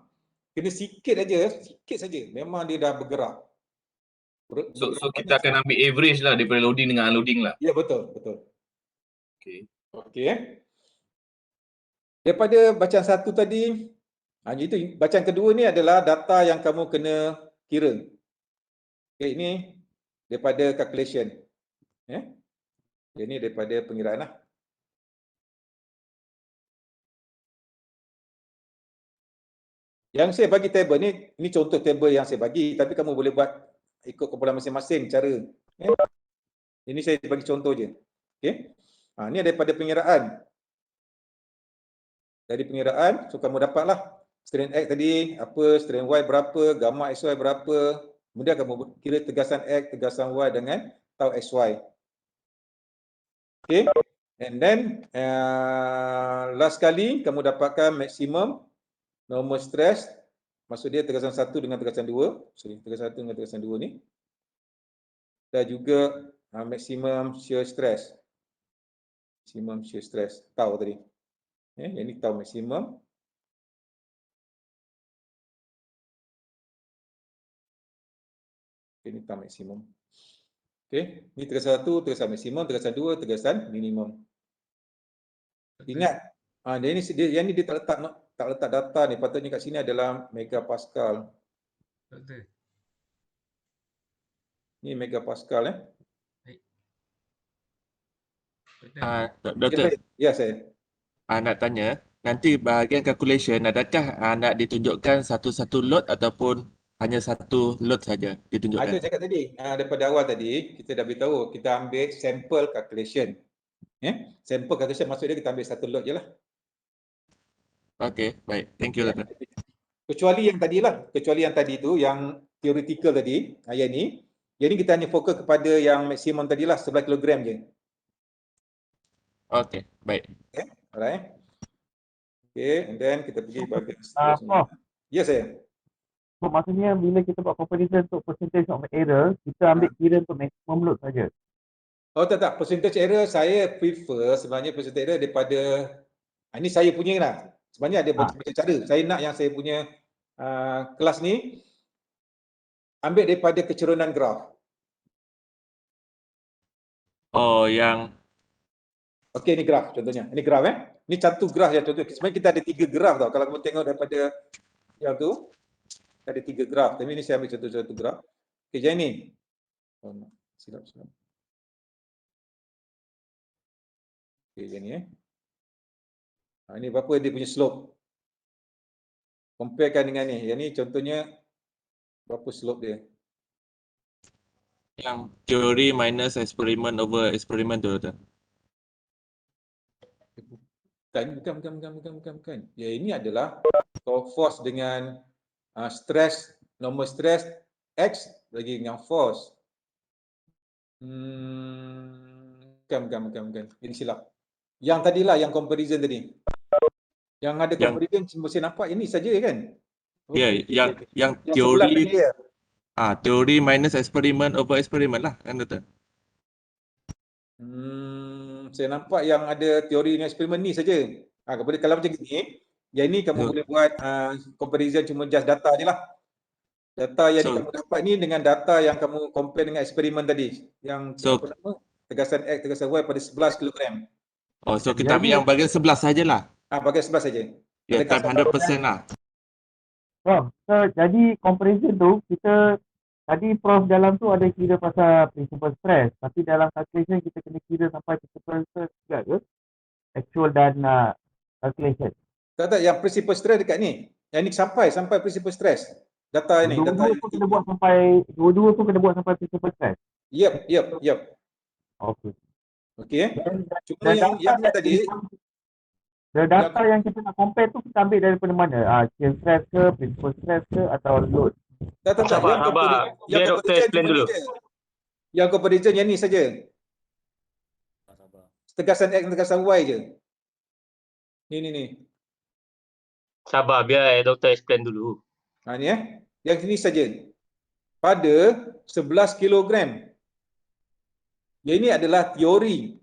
kena sikit saja. Memang dia dah bergerak. So kita akan ambil average lah daripada loading dengan unloading lah. Ya, betul. Okey. Daripada bacaan satu tadi, itu bacaan kedua ni adalah data yang kamu kena kira. Ini daripada calculation. Ini daripada pengiraan lah. Yang saya bagi table ni contoh table yang saya bagi, tapi kamu boleh buat ikut kumpulan masing-masing cara. Ini saya bagi contoh je. Ni daripada pengiraan. Dari pengiraan, so kamu dapatlah strain X tadi, strain Y berapa, gamma XY berapa, kemudian kamu kira tegasan X, tegasan Y dengan tau XY. And then last kali kamu dapatkan maksimum normal stress, maksud dia tegasan 1 dengan tegasan 2, tegasan 1 dengan tegasan 2 ni. Dan juga maksimum shear stress. Maksimum shear stress, tau tadi. Yang ni tau maksimum. Ini tau maksimum. Ni tegasan 1, tegasan maksimum, tegasan 2, tegasan minimum. Ingat, yang ni dia tak letak data ni, patutnya kat sini adalah megapascal. Doktor. Ni megapascal Doktor. Ya, saya. Nak tanya, nanti bahagian calculation adakah nak ditunjukkan satu-satu load ataupun hanya satu load saja ditunjukkan? Itu cakap tadi, daripada awal tadi kita dah beritahu kita ambil sample calculation. Sample calculation maksud dia kita ambil satu load je lah. Okey, baik. Thank you, Doktor. Kecuali yang tadi tu, yang theoretical tadi, yang ni kita hanya fokus kepada yang maksimum tadilah 11 kg je. Okey, baik. Alright. And then kita pergi bahagian seterusnya. Ya, saya. So, maksudnya bila kita buat comparison untuk percentage of error, kita ambil kira untuk maximum load saja. Oh tak, percentage error saya prefer sebenarnya percentage error daripada ini saya punya lah. Sebenarnya ada macam cara. Saya nak yang saya punya kelas ni ambil daripada kecerunan graf. Oh, yang okey, ni graf contohnya. Ini graf Ni satu graf ya contoh. Sebenarnya kita ada 3 graf tau. Kalau kamu tengok daripada yang tu ada 3 graf. Tapi ni saya ambil satu graf. Okey, jadi ni. Silap. Okey, jadi ni ini berapa dia punya slope. Comparekan dengan ni. Yang ni contohnya berapa slope dia. Yang teori minus eksperimen over eksperimen tu, Doktor. Bukan. Ya, ini adalah force dengan stress, normal stress X lagi dengan force. Bukan. Ini silap. Yang tadilah, yang comparison tadi. Yang ada comparison mesti nampak ini saja kan? Ya, yang teori teori minus eksperimen over eksperimen lah kan, Doktor? Saya nampak yang ada teori dengan eksperimen ni saja. Kalau macam ni, yang ni kamu boleh buat comparison cuma just data je lah. Data yang So- kamu dapat ni dengan data yang kamu compare dengan eksperimen tadi. Yang So- apa nama? Tegasan X, tegasan Y pada 11 kilogram. Oh, so kita ambil yang bahagian 11 sajalah. Bahagian 11 saja. Ya, time 100% lah. Prof, so, jadi comparison tu kita tadi Prof dalam tu ada kira pasal principal stress, tapi dalam calculation kita kena kira sampai principal stress juga ke? Actual dan calculation. Tak, yang principal stress dekat ni. Yang ni sampai principal stress. Data ni, data Dua-dua yang tu kena buat sampai principal stress. Yep. Okey. Okey. Cuma Dan yang ni tadi data yang kita nak compare tu kita ambil daripada mana? Shear stress ke, principal stress ke atau load? tak. Sabar. Biar doktor explain dulu. Yang comparison yang ni saja. Tegasan X, tegasan Y je. Ni. Sabar, biar doktor explain dulu. Ni Yang ini saja. Pada 11 kilogram. Yang ini adalah teori.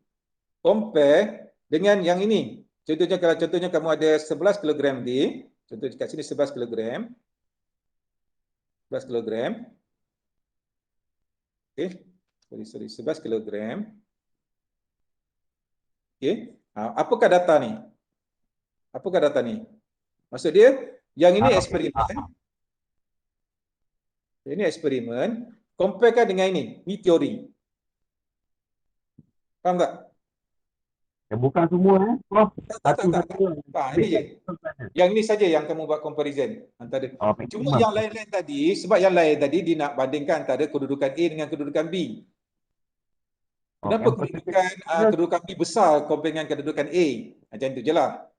Compare dengan yang ini. Contohnya kamu ada 11 kilogram D. Contoh kat sini 11 kilogram. 11 kilogram. Okey. Sorry. 11 kilogram. Okey. Apakah data ni? Maksud dia, yang ini eksperimen. Ini eksperimen. Comparekan dengan ini. Ini teori. Faham tak? Bukan semua Prof. Tak. Ini je. Yang ini saja yang kamu buat comparison antara. Cuma yang lain-lain tadi, sebab yang lain tadi dia nak bandingkan antara kedudukan A dengan kedudukan B. Kenapa kedudukan B besar compare dengan kedudukan A? Macam itu je lah.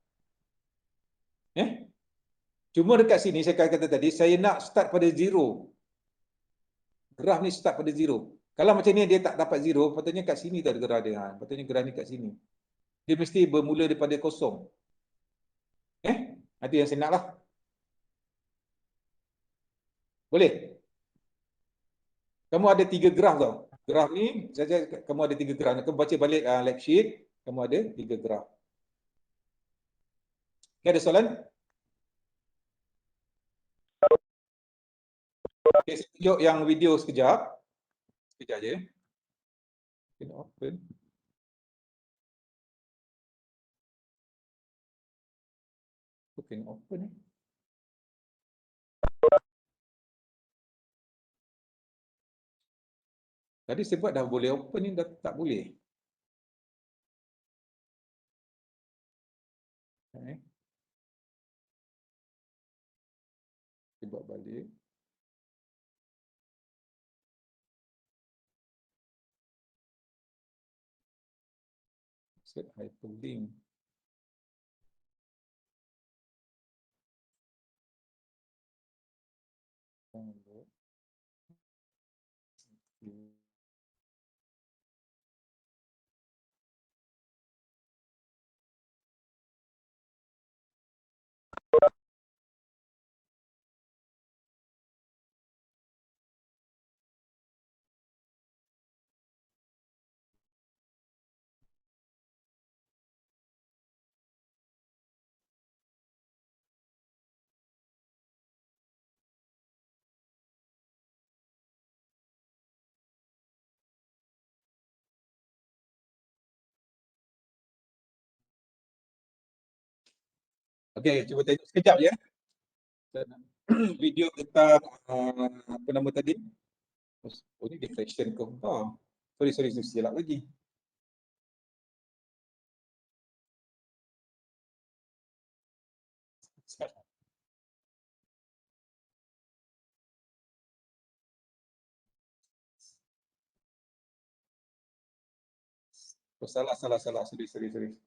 Cuma dekat sini saya kata tadi, saya nak start pada zero. Graf ni start pada zero. Kalau macam ni dia tak dapat zero, patutnya kat sini tak ada graf dia. Patutnya graf ni kat sini. Dia mesti bermula daripada kosong. Itu yang saya nak lah. Boleh? Kamu ada 3 graf tau. Graf ni, saja kamu ada 3 graf. Kamu baca balik lab sheet, kamu ada 3 graf. Okay, ada soalan? Okay, saya tunjuk yang video sekejap. Sekejap je. Open. Open ni. Tadi saya buat dah boleh open ni, dah tak boleh. Saya buat balik. Set hyperlink. Download. Okey, cuba tengok sekejap ya. Video tentang apa nama tadi? Oh, ni deflection compound. Sorry, silap lagi. Oh, salah. Sorry.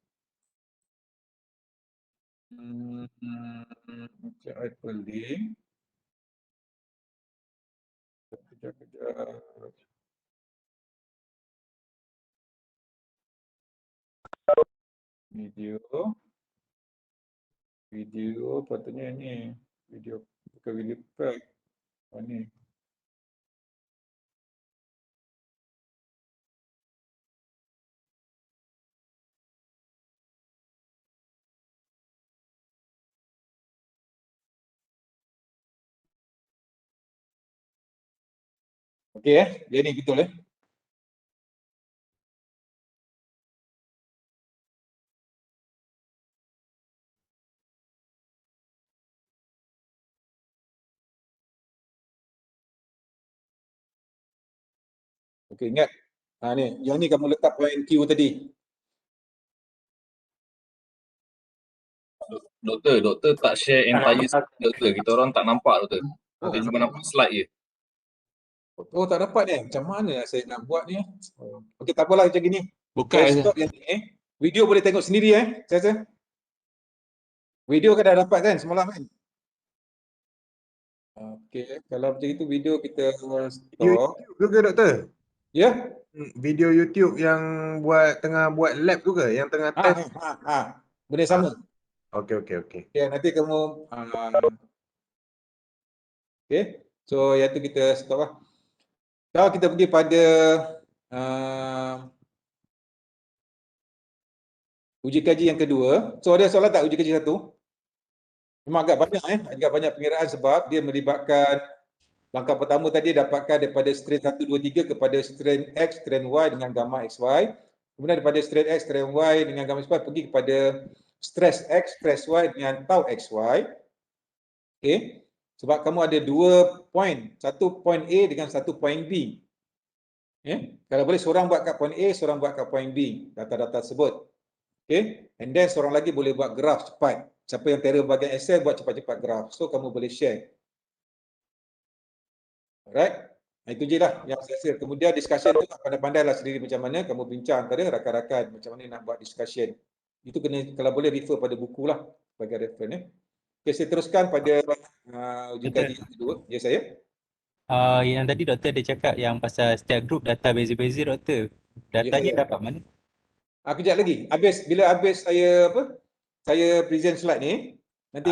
Okay, hyperlink. Kejap. Video patutnya ni. Video bukan video pack. Ni. Okey dia ni betul Okey ingat. Ni, yang ni kamu letak point Q tadi. Doktor tak share entire screen, doktor. Kita orang tak nampak, doktor. Kita cuma nampak slide je. Oh tak dapat ni. Macam mana saya nak buat ni? Okey tak apalah macam gini. Buka Saya je. stop yang ni. Video boleh tengok sendiri saya rasa. Video kan dah dapat kan semalam kan? Okey, kalau macam itu video kita Video stop. YouTube juga doktor? Ya? Video YouTube yang tengah buat lab tu ke? Yang tengah test? Benda sama. Okey. Okay, nanti kamu okey. So yang tu kita stop lah. Kalau kita pergi pada uji kaji yang kedua. So ada soalan tak uji kaji satu? Memang agak banyak agak banyak pengiraan sebab dia melibatkan langkah pertama tadi dapatkan daripada strain 1, 2, 3 kepada strain X, strain Y dengan gamma XY. Kemudian daripada strain X, strain Y dengan gamma XY pergi kepada stress X, stress Y dengan tau XY. Okey. Sebab kamu ada dua point, satu point A dengan satu point B. Kalau boleh seorang buat kat point A, seorang buat kat point B, data-data tersebut. Okay, and then seorang lagi boleh buat graf cepat. Siapa yang terror bahagian Excel buat cepat-cepat graf. So kamu boleh share. Alright. Itu je lah yang saya rasa. Kemudian discussion tu pandai-pandai lah sendiri macam mana kamu bincang antara rakan-rakan macam mana nak buat discussion. Itu kena kalau boleh refer pada buku lah sebagai reference. Okay, saya teruskan pada uji kaji yang kedua. Ya saya. Yang tadi doktor ada cakap yang pasal setiap group data beza-beza doktor. Datanya dapat mana? Kejap lagi. Bila habis saya present slide ni, nanti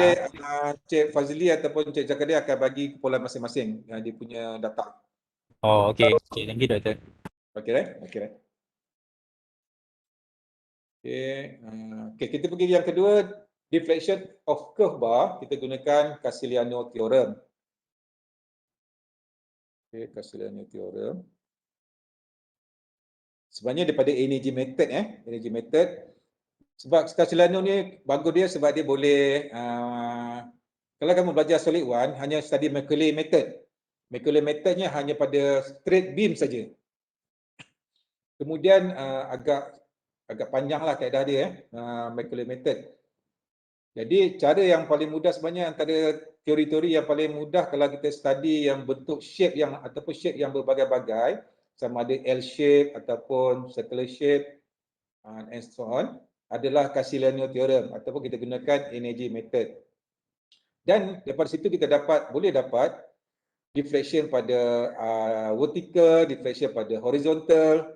Cik Fazli ataupun Cik Zakaria akan bagi kumpulan masing-masing dia punya data. Oh, okey. Okey, thank you doktor. Okey, right? Okey, kita pergi yang kedua, deflection of curve bar, kita gunakan Castigliano theorem. Okey, Castigliano theorem. Sebenarnya daripada energy method energy method. Sebab Castigliano ni bagus dia sebab dia boleh kalau kamu belajar solid one hanya study Macaulay method. Macaulay methodnya hanya pada straight beam saja. Kemudian agak panjanglah kaedah dia Macaulay method. Jadi cara yang paling mudah sebenarnya antara teori-teori yang paling mudah kalau kita study yang bentuk shape yang ataupun shape yang berbagai-bagai, sama ada L shape ataupun circular shape and so on, adalah Castigliano theorem ataupun kita gunakan energy method. Dan daripada situ kita boleh dapat deflection pada vertical, deflection pada horizontal.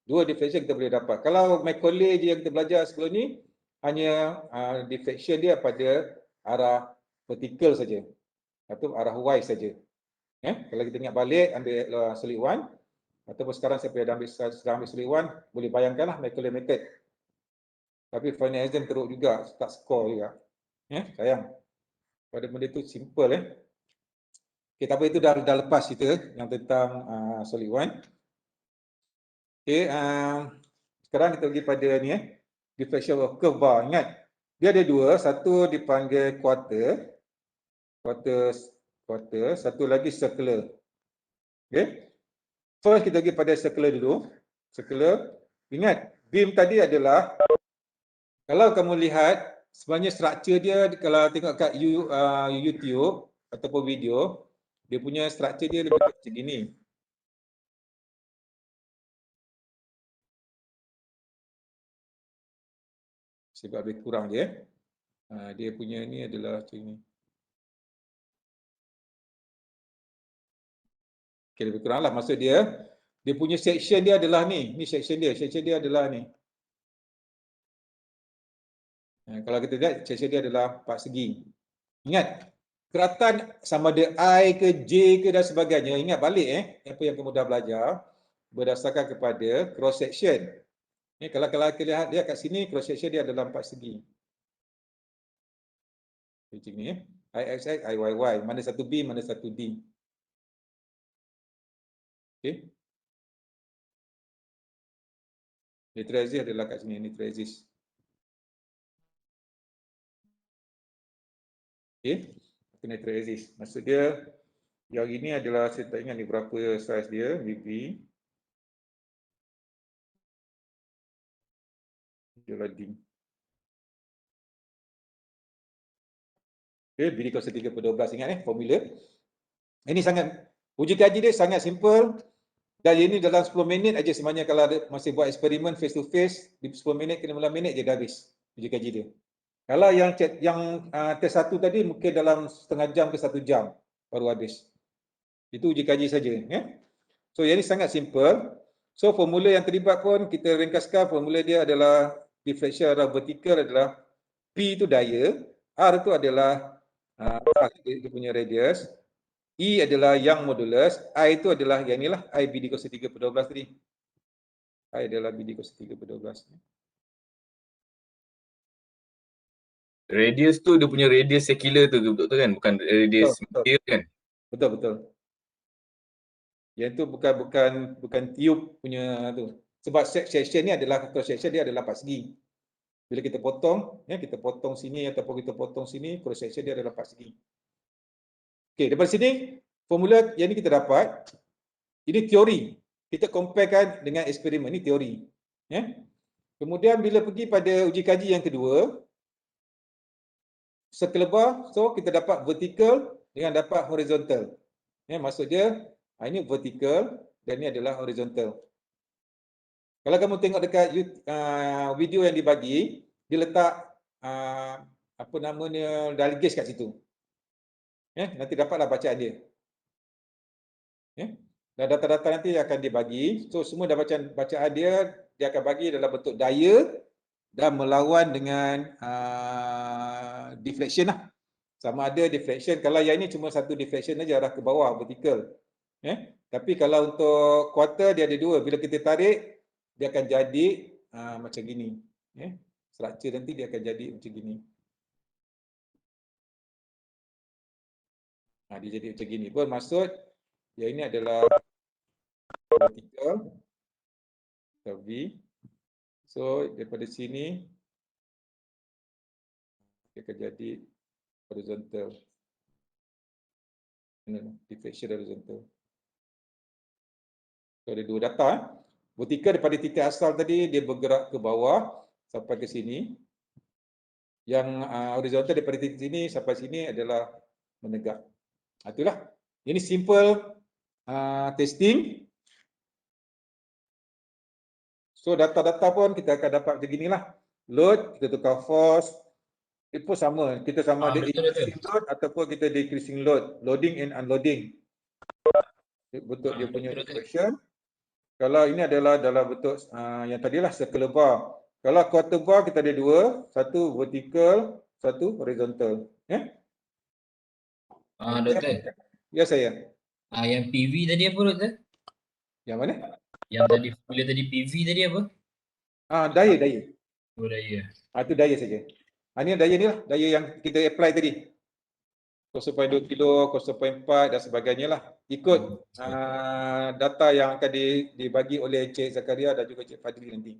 Dua deflection kita boleh dapat. Kalau Macaulay je yang kita belajar sebelum ni, hanya deflection dia pada arah vertical saja atau arah Y saja. Kalau kita ingat balik ambil solid one ataupun sekarang saya sedang ambil solid one, boleh bayangkanlah Macaulay method. Tapi final exam teruk juga, tak score juga. Sayang. Pada benda tu simple Okay, tapi itu dah lepas kita yang tentang solid one. Okay, sekarang kita pergi pada ni deflection of curve bar. Ingat, dia ada dua, satu dipanggil quarter, satu lagi circular. Okay. First kita pergi pada circular dulu. Circular. Ingat, beam tadi adalah kalau kamu lihat sebenarnya struktur dia kalau tengok kat YouTube ataupun video, dia punya struktur dia lebih macam gini. Sebab lebih kurang dia. Dia punya ni adalah macam ni. Okay, lebih kurang lah. Maksud dia punya section dia adalah ni. Ni section dia adalah ni. Kalau kita lihat, section dia adalah 4 segi. Ingat, keratan sama ada I ke J ke dan sebagainya. Ingat balik apa yang kamu dah belajar berdasarkan kepada cross section. Kalau kita lihat kat sini, cross section dia adalah 4 segi. Macam ni IXX, IYY. Mana satu B, mana satu D. Okey. Nitric adalah kat sini, nitric. Okey. Nitric. Maksud dia yang ini adalah, saya tak ingat ni berapa saiz dia, BB. Dia loading. Okay, BD kuasa 3/12, ingat formula. Ini sangat, uji kaji dia sangat simple dan ini dalam 10 minit aja sebenarnya. Kalau ada masih buat eksperimen face to face, di 10 minit ke 15 minit je dah habis uji kaji dia. Kalau yang test 1 tadi mungkin dalam setengah jam ke 1 jam baru habis. Itu uji kaji saja. So yang ini sangat simple. So formula yang terlibat pun kita ringkaskan, formula dia adalah deflection adalah vertical adalah P itu daya, R itu adalah dia punya radius, E adalah Young modulus, I itu adalah yang inilah I BD kuasa 3/12 tadi. I adalah BD kuasa 3/12. Radius tu dia punya radius secular tu betul kan? Bukan radius material kan? Betul. Yang itu bukan tiup punya tu. Sebab section ni adalah cross section dia adalah 4 segi. Bila kita potong, kita potong sini ataupun kita potong sini, cross section dia adalah 4 segi. Okey, daripada sini formula yang ni kita dapat. Ini teori. Kita comparekan dengan eksperimen, ni teori. Kemudian bila pergi pada uji kaji yang kedua, sekelebar, so kita dapat vertical dengan dapat horizontal. Maksud dia ini vertical dan ini adalah horizontal. Kalau kamu tengok dekat video yang dibagi, dia letak apa namanya dalgage kat situ. Nanti dapatlah bacaan dia. Dan data-data nanti akan dibagi. So semua dah bacaan dia akan bagi dalam bentuk daya dan melawan dengan deflection lah. Sama ada deflection, kalau yang ini cuma satu deflection aja arah ke bawah vertical. Tapi kalau untuk quarter dia ada dua. Bila kita tarik dia akan jadi macam gini. Structure nanti dia akan jadi macam gini. Dia jadi macam gini. Bermaksud yang ini adalah vertical V. So daripada sini dia akan jadi horizontal. Deflection horizontal. So ada dua data. Vertical daripada titik asal tadi dia bergerak ke bawah sampai ke sini. Yang horizontal daripada titik sini sampai sini adalah menegak. Itulah. Ini simple testing. So data-data pun kita akan dapat macam inilah. Load, kita tukar force. Itu pun sama. Kita sama ada increasing load ataupun kita decreasing load. Loading and unloading. Bentuk dia punya expression. Kalau ini adalah dalam bentuk yang tadilah circular bar. Kalau quarter bar kita ada dua. Satu vertical, satu horizontal. Doktor. Ya saya. Yang PV tadi apa doktor? Yang mana? Yang tadi formula tadi PV tadi apa? Daya. Oh daya. Itu daya saja. Ini daya ni lah, daya yang kita apply tadi. 0.2 kilo, 0.4 dan sebagainya lah. Ikut data yang akan dibagi oleh Cik Zakaria dan juga Cik Fadli nanti.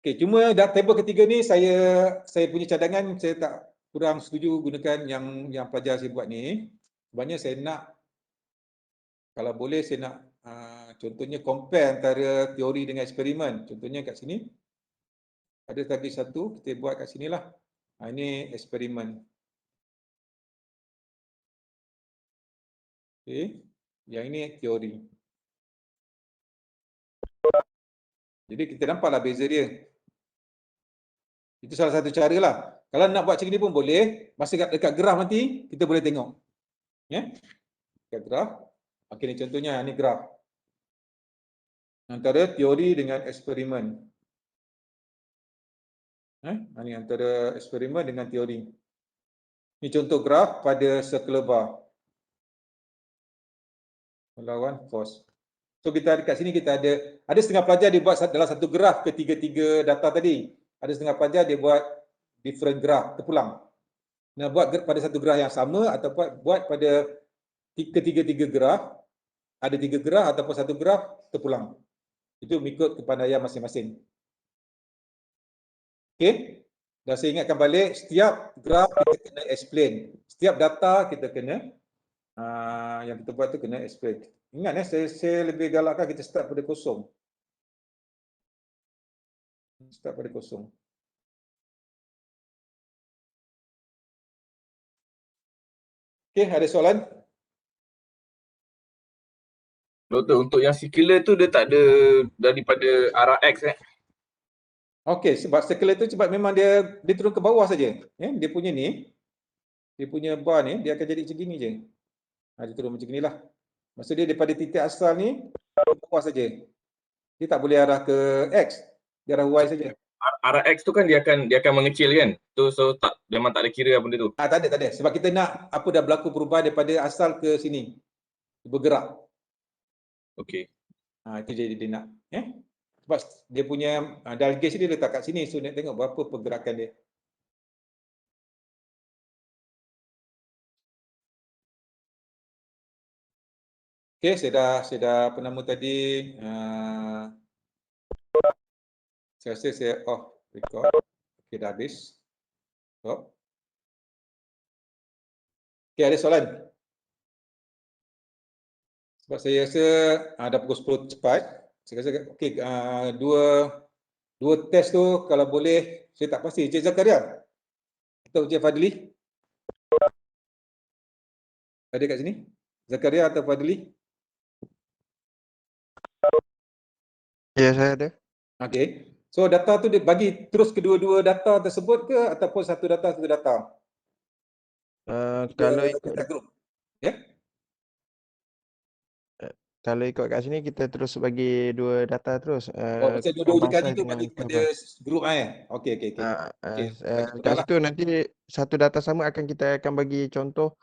Okey, cuma table ketiga ni saya punya cadangan, saya tak kurang setuju gunakan yang pelajar saya buat ni. Sebenarnya saya nak, kalau boleh saya nak contohnya compare antara teori dengan eksperimen. Contohnya kat sini ada lagi satu, kita buat kat sinilah. Ini eksperimen. Okey, yang ini teori. Jadi kita nampaklah beza dia. Itu salah satu cara lah. Kalau nak buat macam ni pun boleh. Masa dekat graf nanti kita boleh tengok. Dekat graf. Okey, ni contohnya ni graf. Antara teori dengan eksperimen. Ini antara eksperimen dengan teori. Ini contoh graf pada circular bar. Melawan force. So kita dekat sini kita ada setengah pelajar dia buat dalam satu graf ketiga-tiga data tadi. Ada setengah pelajar dia buat different graf, terpulang. Nak buat pada satu graf yang sama ataupun buat pada ketiga-tiga graf ada 3 graf ataupun 1 graf, terpulang. Itu mengikut kepandaian masing-masing. Okey. Dan saya ingatkan balik, setiap graf kita kena explain. Setiap data kita kena, yang kita buat tu kena explain. Ingat saya lebih galakkan kita start pada kosong. Start pada kosong. Okey, ada soalan? Doktor, untuk yang circular tu dia tak ada daripada RX Okey, sebab circular tu sebab memang dia turun ke bawah saja. Dia punya ni, dia punya bar ni, dia akan jadi macam gini je. Dia turun macam inilah. Maksud dia daripada titik asal ni, ke bawah saja. Dia tak boleh arah ke X, dia arah Y saja. RX tu kan dia akan mengecil kan. So tak, memang tak ada kira benda tu. Tak ada. Sebab kita nak apa dah berlaku perubahan daripada asal ke sini. Bergerak. Okey. Itu jadi dia nak. Sebab dia punya dial gauge dia letak kat sini. So nak tengok berapa pergerakan dia. Okey, saya dah apa nama tadi. Saya rasa saya off record. Okey, dah habis. Stop. Okey, ada soalan? Sebab saya rasa dah pukul 10 cepat. Saya rasa okey, dua test tu kalau boleh, saya tak pasti. Encik Zakaria atau Encik Fadli? Ada kat sini? Zakaria atau Fadli? Ya, saya ada. Okey. So data tu dia bagi terus kedua-dua data tersebut ke ataupun satu data satu data? Kalau ikut grup. Ya? Kalau ikut kat sini kita terus bagi 2 data terus. Macam dua-dua uji kaji tu dengan bagi kepada Khabar. grup Okey. Kat situ nanti satu data sama kita akan bagi contoh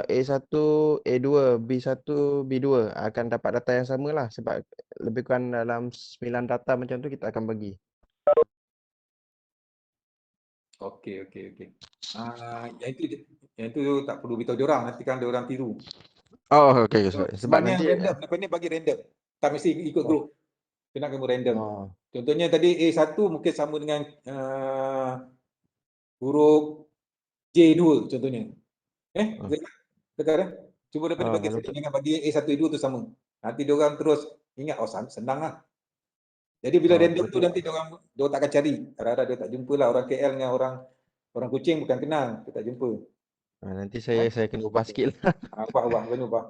A1, A2, B1, B2 akan dapat data yang sama lah sebab lebih kurang dalam 9 data macam tu kita akan bagi. Okey. Yang itu tak perlu beritahu dia orang, nanti kan dia orang tiru. Oh, okey. Sebab Sebabnya nanti random, lepas ni bagi random. Tak mesti ikut grup. Kena kamu random. Contohnya tadi A1 mungkin sama dengan huruf J2 contohnya. Sekarang cuba daripada bagi setting dengan bagi A1 A2 tu sama. Nanti dia orang terus ingat senang lah. Jadi bila random tu nanti dia orang tak akan cari. Kadang-kadang dia tak jumpa lah orang KL dengan orang Kuching bukan kenal, dia tak jumpa. Nanti saya kena ubah sikit lah. Kena ubah.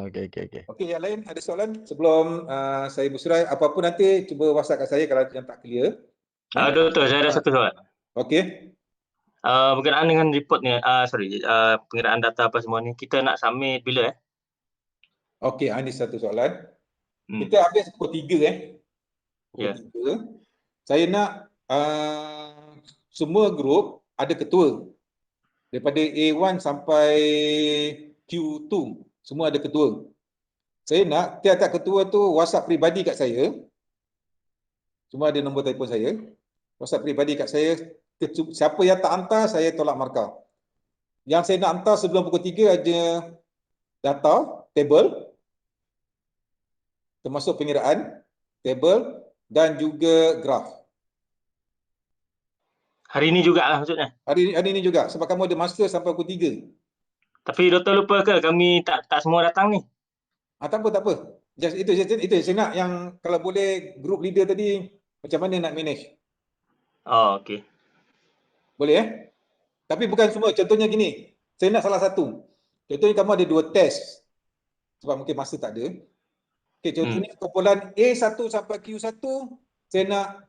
Okey. Okey, yang lain ada soalan sebelum saya bersurai, apa-apa nanti cuba WhatsApp kat saya kalau yang tak clear. Doktor, saya ada satu soalan. Okey. Berkenaan dengan report ni, pengiraan data apa semua ni, kita nak submit bila Okey, ini satu soalan. Kita habis pukul 3 pukul 3. Saya nak semua grup ada ketua. Daripada A1 sampai Q2 semua ada ketua. Saya nak tiap-tiap ketua tu WhatsApp peribadi kat saya. Semua ada nombor telefon saya. WhatsApp peribadi kat saya. Siapa yang tak hantar, saya tolak markah. Yang saya nak hantar sebelum pukul 3 ada data, table, termasuk pengiraan, table dan juga graf. Hari ni jugalah maksudnya? Hari ni juga, sebab kamu ada masa sampai pukul 3. Tapi doktor lupa ke kami tak semua datang ni? Tak apa. Itu saya nak yang kalau boleh group leader tadi macam mana nak manage. Okey. Boleh Tapi bukan semua. Contohnya gini, saya nak salah satu. Contohnya kamu ada 2 test. Sebab mungkin masa tak ada. Okey, contohnya kumpulan A1 sampai Q1 saya nak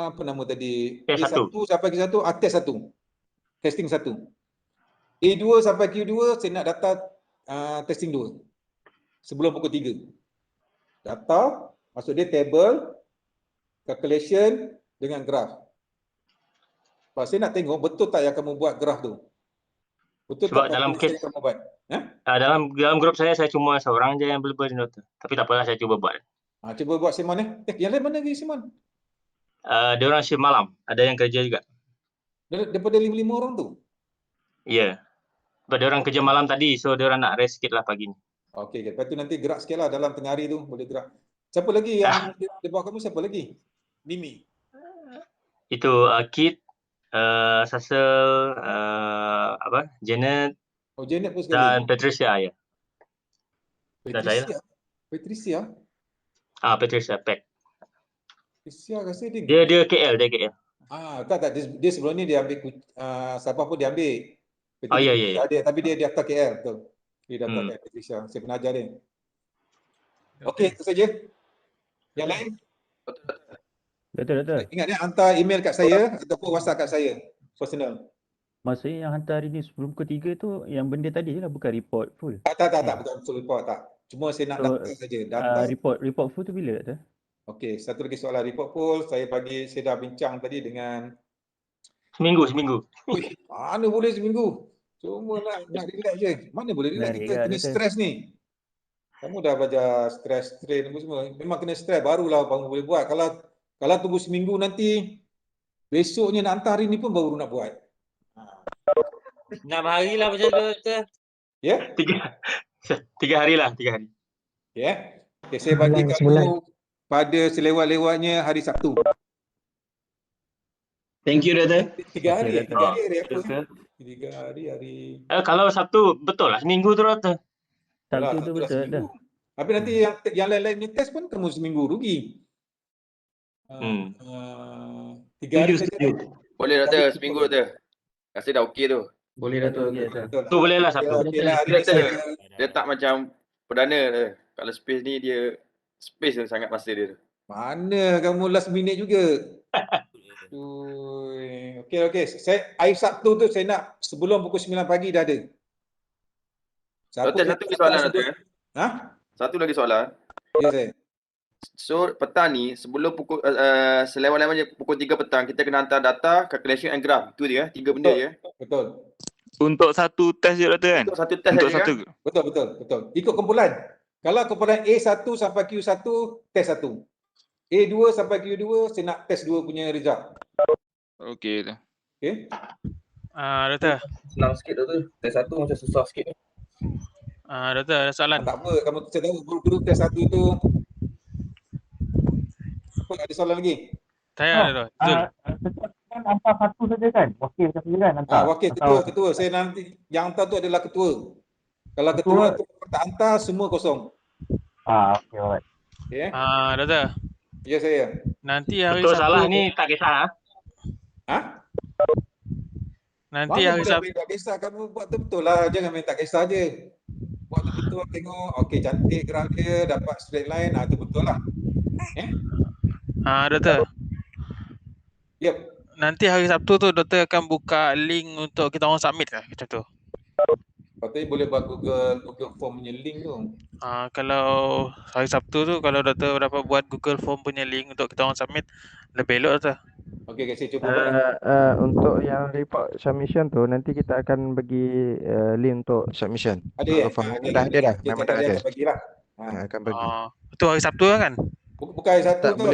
apa nama tadi? A1 sampai Q1 test 1. Testing 1. A2 sampai Q2 saya nak data testing 2. Sebelum pukul 3. Data, maksud dia table, calculation dengan graf. Sebab saya nak tengok betul tak yang kamu buat graf tu. Betul Sebab tak dalam kes kamu buat? dalam grup saya cuma seorang je yang boleh buat doktor. Tapi tak apalah, saya cuba buat. Cuba buat Simon yang lain mana lagi Simon? Dia orang shift malam, ada yang kerja juga. Daripada 5 orang tu? Ya. Sebab dia orang kerja malam tadi, so dia orang nak rest sikit lah pagi ni. Okey, lepas tu nanti gerak sikit lah dalam tengah hari tu, boleh gerak. Siapa lagi yang di bawah kamu, siapa lagi? Mimi. Itu Kit, Sasel, Janet Oh, Janet pun sekali. dan Patricia ya. Dan saya lah. Patricia? Patricia Peck. Patricia rasa dia. Dia KL. Tak, dia sebelum ni dia ambil Sabah pun dia ambil. Ya. Tapi dia daftar KL, betul. Dia daftar KL Patricia. Saya pernah ajar dia. Okey, itu saja. Yang lain? Betul. Ingat dia hantar email kat saya ataupun WhatsApp kat saya. Personal. Maksudnya yang hantar hari ni sebelum pukul 3 tu yang benda tadi je lah, bukan report full. Tak, bukan full report tak. Cuma saya nak daftar saja. Report full tu bila tak? Okey, satu lagi soalan report full. Saya dah bincang tadi dengan Seminggu. Ui, mana boleh seminggu? Cuma nak relax je. Mana boleh relax, kita kena stres ni. Kamu dah belajar stres train apa semua. Memang kena stres barulah kamu boleh buat. Kalau tunggu seminggu nanti besoknya nak hantar hari ni pun baru nak buat. 6 hari lah macam tu, Doktor. Ya? 3 hari lah, 3 hari. Ya. Okay, saya bagi kamu pada selewat-lewatnya hari Sabtu. Thank you, Doktor. 3 hari. 3 hari hari apa? 3 hari. Kalau Sabtu betul lah seminggu tu, Doktor. Sabtu tu betul dah. Tapi nanti yang lain-lain ni test pun kamu seminggu rugi. 3 hari saja. Boleh Doktor, seminggu Doktor. Rasa dah okey tu. Boleh Doktor. Tu boleh lah Sabtu. Dia tak macam perdana tu. Kalau space ni dia space sangat masa dia tu. Mana kamu last minute juga. Okey. Saya hari Sabtu tu saya nak sebelum pukul 9 pagi dah ada. Doktor, satu lagi soalan Doktor. Satu lagi soalan. Ya saya. So petang ni sebelum pukul selewat-lewatnya pukul 3 petang kita kena hantar data, calculation and graph. Itu dia, 3 benda je. Betul. Untuk satu test je Doktor kan? Untuk satu test untuk saja satu. Kan? Betul. Ikut kumpulan. Kalau kumpulan A1 sampai Q1 test 1. A2 sampai Q2 saya nak test 2 punya result. Okey tu. Okey. Doktor. Senang sikit Doktor. Test 1 macam susah sikit. Doktor ada soalan. Tak apa, kamu saya tahu guru test 1 tu. Apa ada soalan lagi? Saya ada tu. Betul. Kan hantar satu saja kan? Wakil saja kan hantar. Wakil ketua. Saya nanti yang hantar tu adalah ketua. Kalau ketua tu tak hantar semua kosong. Okey, alright. Okey. Doktor. Ya saya. Nanti hari Betul Sabtu salah ni tak kisah. Nanti mana hari boleh Sabtu. tak kisah, kamu buat tu betul lah. Jangan main tak kisah je. Buat tu betul, tengok. Okey, cantik gerak dia, dapat straight line. Tu betul lah. Doktor. Yep. Nanti hari Sabtu tu doktor akan buka link untuk kita orang submit lah macam tu. Patutnya boleh buat Google Form punya link tu. Kalau hari Sabtu tu kalau doktor dapat buat Google Form punya link untuk kita orang submit lebih elok tu. Okey, saya cuba buat. Untuk yang report submission tu nanti kita akan bagi link untuk submission. Ada ya? Dah ada. Memang dah ada. Bagilah. Akan bagi. Itu hari Sabtu kan? Bukan hari Sabtu tu.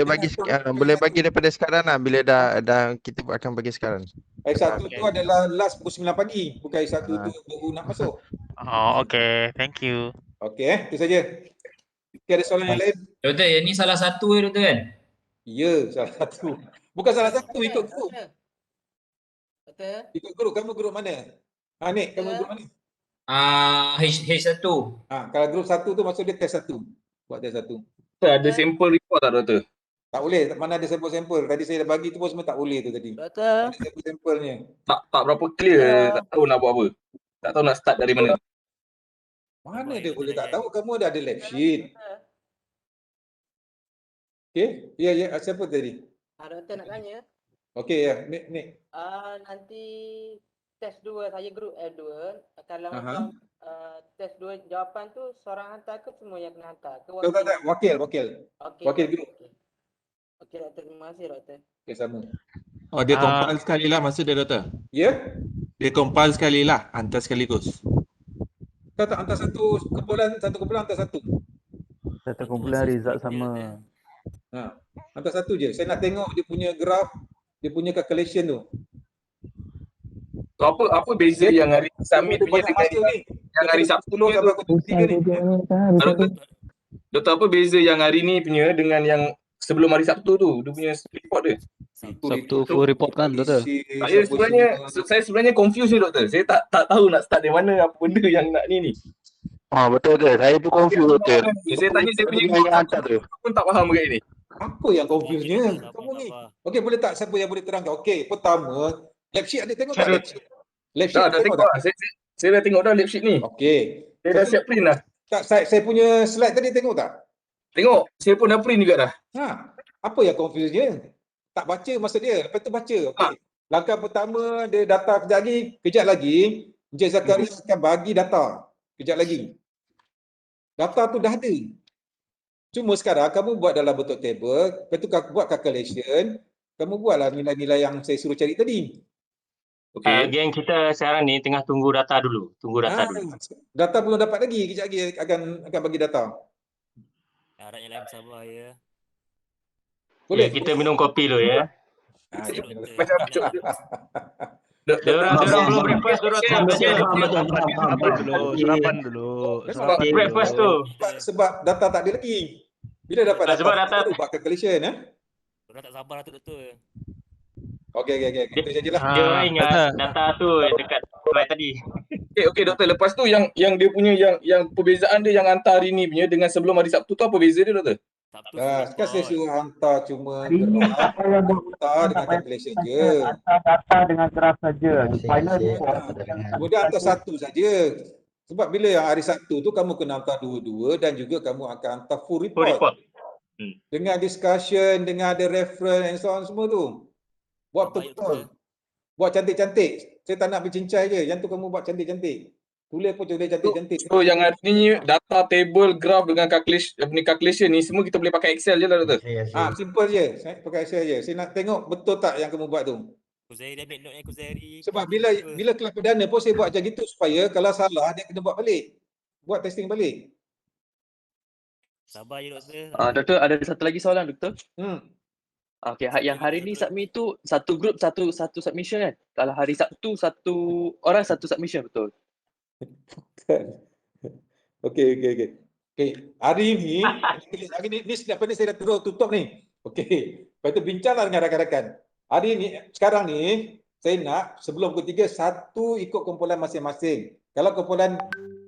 Boleh bagi daripada sekarang lah bila dah kita akan bagi sekarang. Hari Sabtu tu adalah last pukul 9 pagi. Bukan hari Sabtu tu baru nak masuk. Okey. Thank you. Okey, itu saja. Ada soalan yang lain? Doktor, yang ni salah satu Doktor kan? Ya, salah satu. Bukan salah satu, ikut grup. Ikut grup, kamu grup mana? Nik, kamu grup mana? H1. Kalau grup 1 tu maksud dia test 1. Buat test 1. Ada sampel report tak Doktor? Tak boleh, mana ada sampel-sampel. Tadi saya dah bagi tu pun semua tak boleh tu tadi. Doktor. Ada sampel-sampelnya. Tak berapa clear, tak tahu nak buat apa. Tak tahu nak start dari mana. Mana dia boleh tak tahu, kamu dah ada lab sheet. Okey, ya, siapa tadi? Doktor nak tanya. Okey, ya, Nik. Nanti test 2 saya grup L2. Kalau macam test 2 jawapan tu seorang hantar ke semua yang kena hantar? Ke wakil? Tak, wakil. Wakil grup. Okey, Doktor. Terima kasih, Doktor. Okey, sama. Dia compile sekali lah masa dia Doktor. Ya? Dia compile sekali lah, hantar sekaligus. Tak hantar satu kumpulan hantar satu. Satu kumpulan result sama. Hantar satu je. Saya nak tengok dia punya graph, dia punya calculation tu. Apa beza yang hari submit punya dengan yang hari Sabtu ni sampai pukul 3 ni. Doktor, apa beza yang hari ni punya dengan yang sebelum hari Sabtu tu? Dia punya report dia. Sabtu full report kan doktor? Saya sebenarnya confused ni doktor. Saya tak tahu nak start dari mana, apa benda yang nak ni. Betul ke? Saya pun confused doktor. Saya tanya saya punya guru aku pun tak faham benda ni. Apa yang confuse-nya? Kamu ni. Okey, boleh tak siapa yang boleh terangkan? Okey, pertama, lab sheet ada tengok tak? Lab sheet dah tengok dah. Saya dah tengok dah lab sheet ni. Okey. Saya dah siap print dah. Tak, saya punya slide tadi tengok tak? Tengok. Saya pun dah print juga dah. Apa yang confuse-nya? Tak baca maksud dia. Lepas tu baca. Okey. Langkah pertama, dia data kejap lagi, Encik Zakaria akan bagi data. Kejap lagi. Data tu dah ada. Cuma sekarang kamu buat dalam bentuk table, lepas tu buat calculation, kamu buatlah nilai-nilai yang saya suruh cari tadi. Geng kita sekarang ni tengah tunggu data dulu. Tunggu data dulu. Data belum dapat lagi. Kejap lagi akan bagi data. Harapnya lain sabar ya. Boleh. Kita minum kopi dulu ya. Orang belum breakfast Sarapan dulu. Breakfast tu. Sebab data tak ada lagi. Bila dapat data, sebab data baru buat calculation Orang tak sabar tu doktor. Okey. Itu sajalah. Dia orang ingat data tu dekat slide tadi. Okey doktor, lepas tu yang dia punya yang perbezaan dia yang hantar hari ni punya dengan sebelum hari Sabtu tu apa beza dia doktor? Sekarang saya suruh hantar cuma Apa yang hantar dengan calculation je. Hantar data dengan graf saja. Final report. Kemudian hantar satu saja. Sebab bila yang hari Sabtu tu kamu kena hantar dua-dua dan juga kamu akan hantar full report. Dengan discussion, dengan ada reference and so on semua tu. Buat betul-betul. Buat cantik-cantik. Saya tak nak bercincai je. Yang tu kamu buat cantik-cantik. Tulis pun tulis cantik-cantik. So yang hari ni data, table, graph dengan calculation ni semua kita boleh pakai Excel je lah doktor. Simple je. Saya pakai Excel je. Saya nak tengok betul tak yang kamu buat tu. Kuzairi ambil note Kuzairi. Sebab bila kelas perdana pun saya buat macam gitu supaya kalau salah dia kena buat balik. Buat testing balik. Sabar je doktor. Doktor, ada satu lagi soalan doktor. Okey, yang hari ni submit tu satu group satu submission kan? Kalau hari Sabtu satu orang satu submission betul? Okey. Hari ni setiap ni saya dah terus tutup ni. Okey. Lepas tu bincanglah dengan rakan-rakan. Hari ni sekarang ni saya nak sebelum pukul 3 satu ikut kumpulan masing-masing. Kalau kumpulan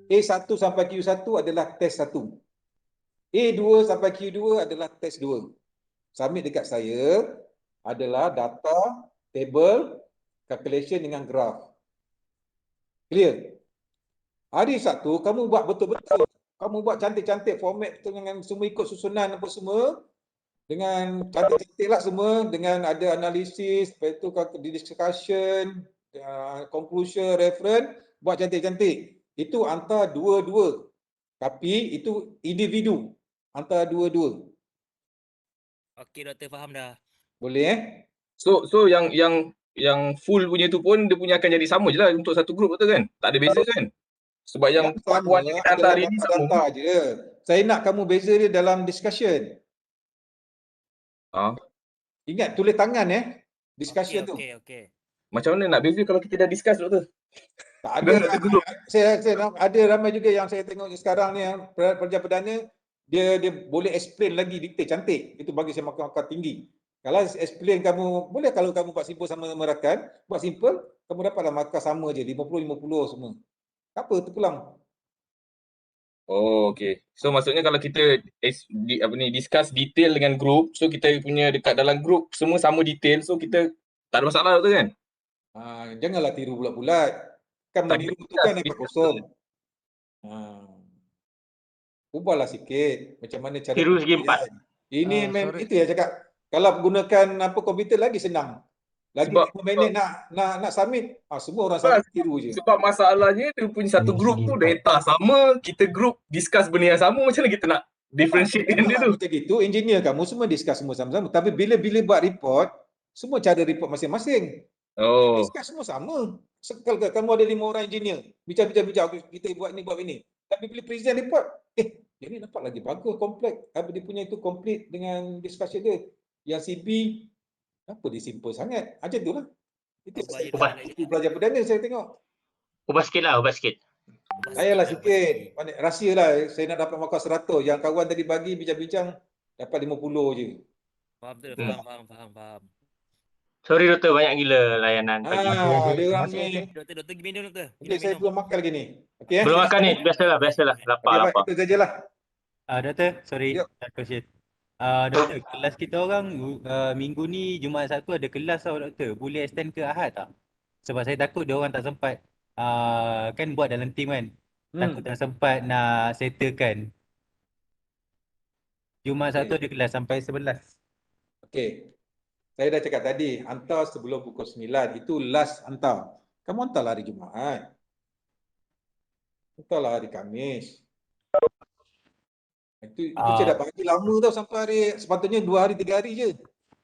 A1 sampai Q1 adalah test 1. A2 sampai Q2 adalah test 2. Submit dekat saya adalah data, table, calculation dengan graph. Clear? Hari Sabtu kamu buat betul-betul. Kamu buat cantik-cantik format dengan semua ikut susunan apa semua. Dengan cantik-cantik lah semua. Dengan ada analisis, lepas itu discussion, conclusion, reference. Buat cantik-cantik. Itu hantar dua-dua. Tapi itu individu. Hantar dua-dua. Okey doktor, faham dah. Boleh So yang full punya tu pun dia punya akan jadi sama je lah untuk satu grup betul kan? Tak ada beza kan? Sebab yang puan kita hantar hari ni sama je. Saya nak kamu beza dia dalam discussion. Ingat tulis tangan discussion tu. Okey. Macam mana nak beza kalau kita dah discuss doktor? Tak ada. Saya ada ramai juga yang saya tengok sekarang ni yang pelajar perdana dia boleh explain lagi detail cantik. Itu bagi saya markah tinggi. Kalau explain kamu boleh kalau kamu buat simple sama rakan, buat simple kamu dapatlah markah sama je 50-50 semua. Apa terpulang. Okey. So maksudnya kalau kita discuss detail dengan group, so kita punya dekat dalam group semua sama detail, so kita tak ada masalah tu kan? Janganlah tiru bulat-bulat. Kan meniru tu kan yang kosong. Ubahlah sikit macam mana cara tiru segi empat. Ini itu ya cakap. Kalau gunakan komputer lagi senang. Lagi 5 minit nak submit, semua orang submit tiru je. Sebab masalahnya dia punya satu group tu data sama, kita group discuss benda yang sama, macam mana kita nak differentiate dia tu? Macam gitu, engineer kamu semua discuss semua sama-sama. Tapi bila buat report, semua cara report masing-masing. Discuss semua sama. Kalau kamu ada 5 orang engineer, bincang-bincang, kita buat ni. Tapi bila present report, dia ni nampak lagi bagus, kompleks. Dia punya itu complete dengan discussion dia. Yang CB, apa dia simple sangat? Macam tu lah. Itu pelajar perdana saya tengok. Ubah sikit lah, ubah sikit. Payahlah sikit. Rahsia lah saya nak dapat markah 100. Yang kawan tadi bagi bincang-bincang dapat 50 je. Faham tu, faham. Sorry doktor, banyak gila layanan pagi. Dia orang ni. Doktor pergi minum doktor. Okey, saya belum makan lagi ni. Okey. Belum makan ni, biasalah. Lapar. Itu sajalah. Doktor, sorry. Question. Doktor, kelas kita orang minggu ni Jumaat Sabtu ada kelas tau doktor. Boleh extend ke Ahad tak? Sebab saya takut dia orang tak sempat kan buat dalam team kan. Takut tak sempat nak settlekan. Jumaat Sabtu ada kelas sampai 11. Okey. Saya dah cakap tadi, hantar sebelum pukul 9. Itu last hantar. Kamu hantarlah hari Jumaat. Hantarlah hari Khamis. Itu saya dah bagi lama tau sampai hari, sepatutnya 2 hari 3 hari je.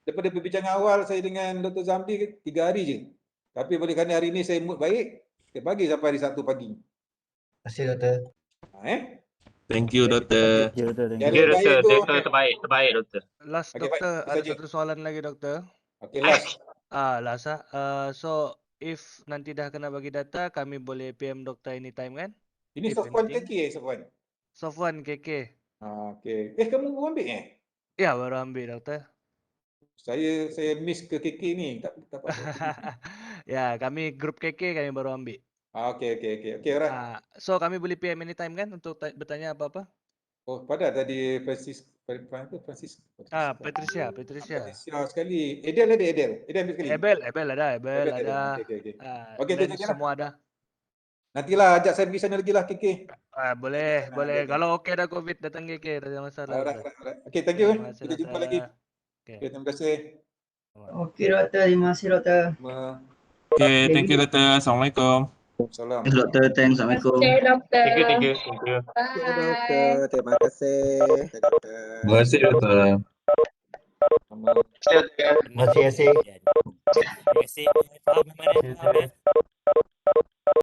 Daripada perbincangan awal saya dengan Dr. Zamri 3 hari je. Tapi boleh kerana hari ni saya mood baik, saya bagi sampai hari Sabtu pagi. Terima kasih doktor. Thank you doktor. Thank you doktor, terbaik doktor. Last Okey, doktor, baik, ada saja. satu soalan lagi doktor. Okey, last. Last so if nanti dah kena bagi data, kami boleh PM doktor anytime kan? Ini If Sofwan anything. KK, Sofwan. Sofwan KK. Okey. Kamu baru ambil Ya, baru ambil doktor. Saya miss ke KK ni. Tak apa. Ya, kami grup KK kami baru ambil. Okey, alright. So kami boleh PM anytime kan untuk bertanya apa-apa? Oh, pada tadi Francis. Patricia. Patricia sekali. Edel ambil sekali. Abel ada. Okey, Dan itu sajalah. semua ada. Nantilah ajak saya pergi sana lagi lah KK. Boleh. Kalau okey dah COVID datang KK, tak ada masalah. Alright. Okey, thank you. Terima kasih, Kita jumpa doktor. lagi. Okay. Okey, terima kasih. Okey doktor, terima kasih doktor. Okay, thank you doktor. Assalamualaikum. Salam. Doktor, thanks. Assalamualaikum. Thank you. Doktor, terima kasih. Terima kasih doktor. Terima kasih. Terima kasih. Faham mana?